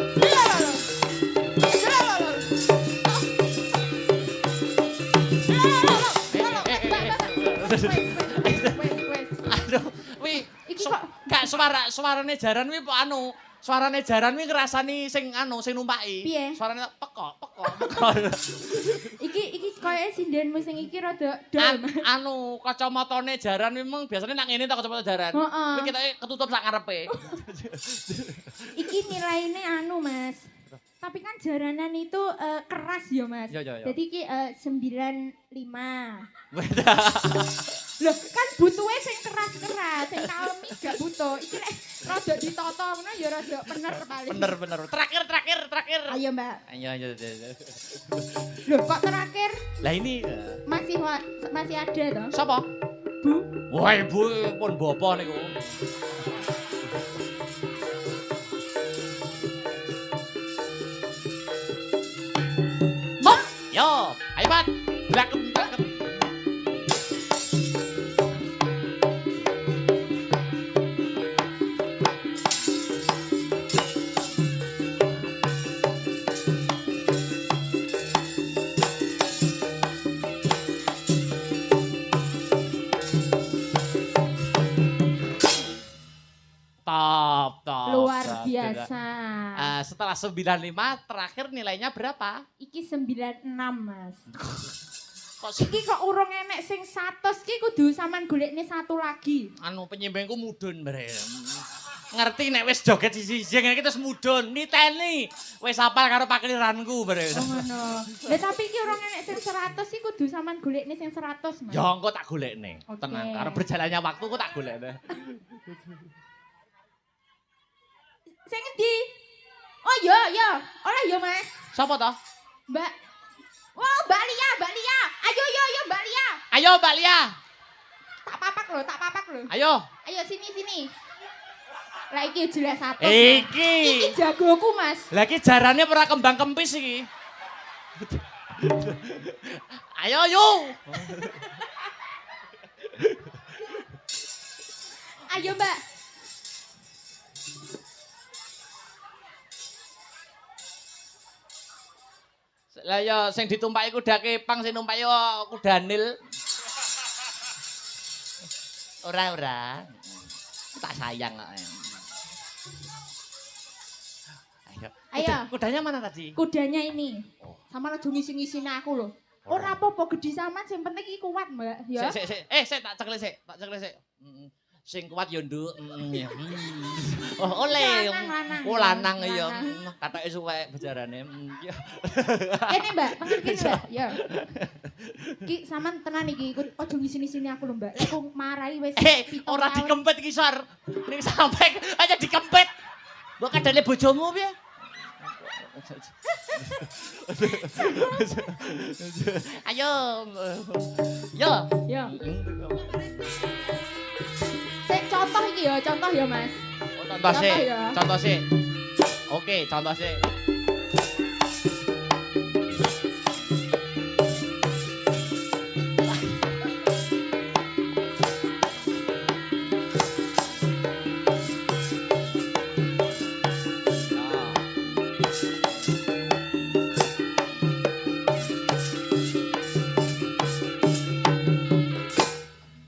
Aduh, wi. Iki kok Gak suarane jaran wi anu. Suarane jaran wi ngrasani sing numpaki. Piye? Suarane pekok. iki koyoke sindenmu sing iki rada dol. Mas. Anu kacamatane jaran memang biasanya nak ngene ta kacamata jaran. Heeh. Kuwi ketoke ketutup sak ngarepe. Iki nilainya anu, Mas. Tapi kan jaranan itu keras ya, Mas. Iya. Jadi iki 95. Loh, kan butuhe sing keras-keras, sing kalem iki gak butuh. Iki lek rada ditata ngono ya rada bener paling. Bener. Terakhir. Ayo, Mbak. Ayo. Loh, kok terakhir Lah ini masih ada toh? sapa? Bu. Wah, Ibu pun bopo niku. Hop, yo, ayo Pat. Blakem. Top. Luar biasa. Setelah 95 terakhir nilainya berapa? Iki 96, Mas. Kok Iki kok urung enek sing 100 ki kudu sampean golekne satu lagi. anu penyimbangku mudun bare. Ngerti nek wis joget siji-siji ngene iki terus mudun, niteni. Wis hafal karo pakliranku bare. Oh ngono. Lah tapi iki urung enek sing 100 ki kudu sampean golekne sing 100, Mas. Ya engko tak golekne. Oke. Tenang, karo berjalannya waktu kok tak golekne. Sing endi? Oh iya. Ora ya, Mas. Sapa to? Mbak. Oh, Mbak Lia. Ayo Mbak Lia. Ayo Mbak Lia. Tak papak lho. Ayo. Ayo sini. Lah iki jelas 100. Iki jagoku, Mas. Lah iki jarane ora kembang kempis iki. Ayo yuk. Ayo, Mbak. Lah ya sing ditumpaki kuda kepang sing numpaki kuda nil. Ora. Tak sayang kok. Ayo. Kudanya mana tadi? Kudanya ini. Sama aja ngisi-ngisine aku loh. Ora apa-apa gede sama sing penting iki kuat, Mbak. Ya. Sik tak cekel sik. Sing kuat yo nduk. Oh, oleh. Oh, lanang ya. Katoke suwek bejarane. Kene, Mbak, tengen kene, Mbak. Ya. Ki sampean tenan iki aja ngisi-ngisine aku lho, Mbak. Lek aku marahi wis ora dikempet iki, Sor. Ning sampe aja dikempet. Mbok kadane bojomu piye? Ayo. Yo. Sik contoh iki ya, Mas. Oh, contoh sih. Oke, contoh sih.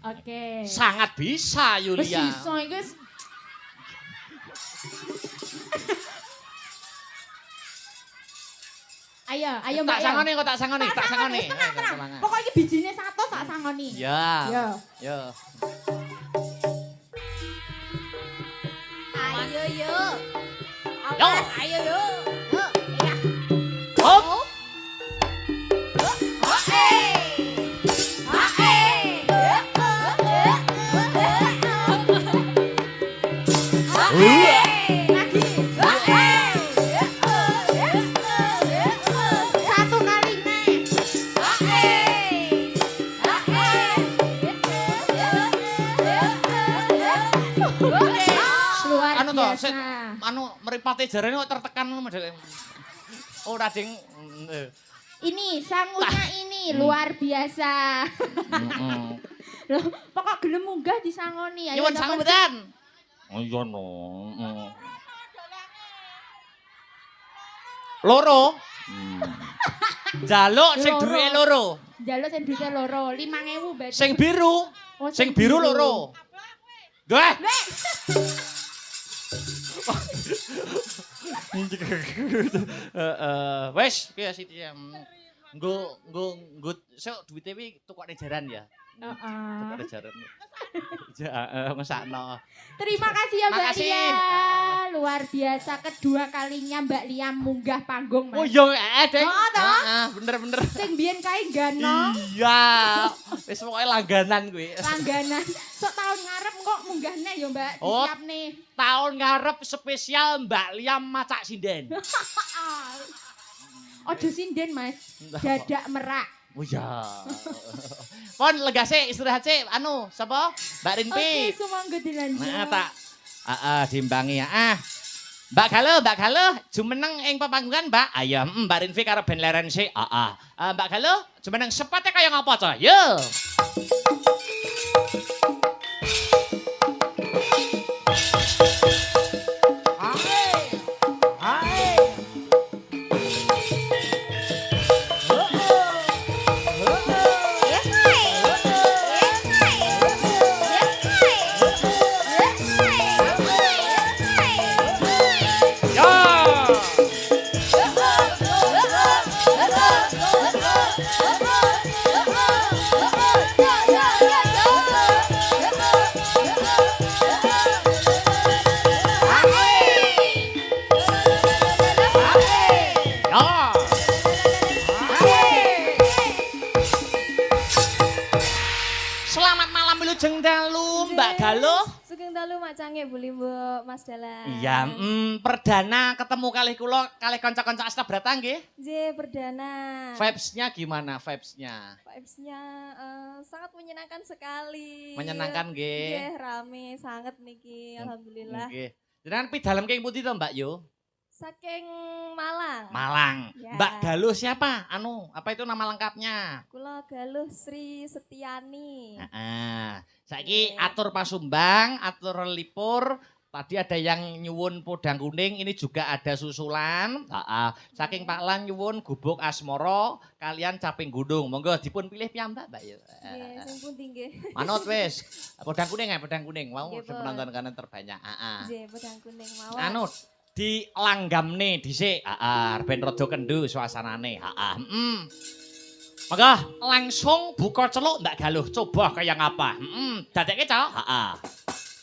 Oke. Sangat bisa Yulia. Bisa iki. Ayo Mbak. Tak sangoni. Tenang. Pokoknya iki bijine 100 tak sangoni. Ya. Yo. Ayo Yo. ayo yuk. Iya. Hop. Satu kali nih. Luar Anu to, biasa. mripate jarane kok tertekan ngono Dek. Ora ding. Ini sangunya ini luar biasa. Loh, pokok gelem munggah disangoni. Nyuwun sangu mboten? Oh iya no. Loro. Jaluk sing duwe loro. Jaluk sing duwe loro, 5.000 berarti. Sing biru. Oh, Sing biru loro. Dah. Wes, piye Siti? Nggo sok duwite wi tukokne jaran ya. Heeh. Tukokne jaran. Ja, ngesakno. Terima kasih ya Mbak Makasih. Lia. Luar biasa kedua kalinya Mbak Lia munggah panggung Mas. Oh iya, Dek. Oh, toh? Bener. Sing biyen kae gano. Iya. Wis pokoke langganan kuwi. Langganan. Sok tahun ngarep kok munggahnya ya Mbak, Oh. disiapne. Tahun ngarep spesial Mbak Liam macak sinden. Ojo sinden Mas, dadak merak. Oh iya. Pon lega sih, istirahat sih. Anu, sapa? Mbak Rinpi. Oke, sumangga dilanjut. Nah, tak. Diimbangi ya. Mbak Galuh, jumeneng ing pepanggungan, Mbak. Ayo, Mbak Rinpi karo ben leren sih. Mbak Galuh, jumeneng sepate kaya ngapa to? Yo. Selamat malam Wilujeng Dalu, Mbak Galuh. Sugeng dalu macange buli Mbok Mas Dalan. Iya, perdana ketemu kali kula kalih kanca-kanca Astabrata nggih. J perdana. Vibes-nya gimana vibes-nya? Vibes-nya sangat menyenangkan sekali. Menyenangkan nggih. Nggih, rame sangat niki, alhamdulillah. Nggih. Jenengan pidalem keng pundi to, Mbak Yo? Saking Malang. Malang. Ya. Mbak Galuh siapa? Apa itu nama lengkapnya? Kula Galuh Sri Setiani. Heeh. Saiki atur pasumbang, atur lipur. Tadi ada yang nyuwun podang kuning, ini juga ada susulan. Saking Pak Lan nyuwun gubuk asmara kalian caping gunung. Monggo dipun pilih piyambak, Mbak Yo. Nggih, sing pundi nggih? Manut wis. Podang kuning ya, podang kuning. Mau Nggih, Pun. penonton kanan terbanyak. Nggih, podang kuning mawon. Anu dilanggamne dhisik. Ben rada kendhu suasanane. Monggo langsung buka celuk Mbak Galuh. Coba kayak ngapa? Dadekke, Cok.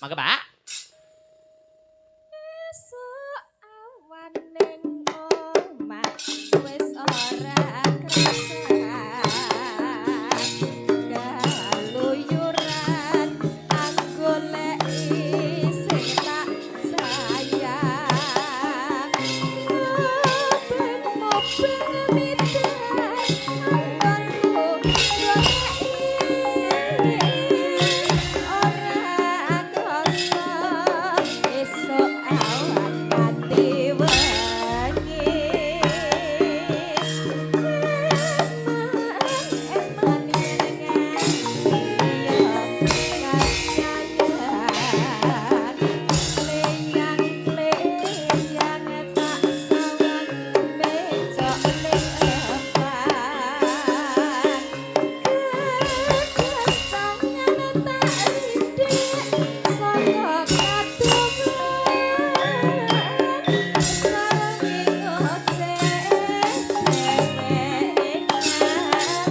Monggo, Pak. Esuk awan ning omah wis ora krasan. Galuyuran anggoleki sing tak sayang. Ben mobil midat anggonku goleki ora kosong. Esuk awan kanthi wengi eman nyenengan iya kacangan leyang-leyang tak sawang becok ning empan kecangan tak ridik saka kadungan sarangi ngoceh dengeng ngalih tambah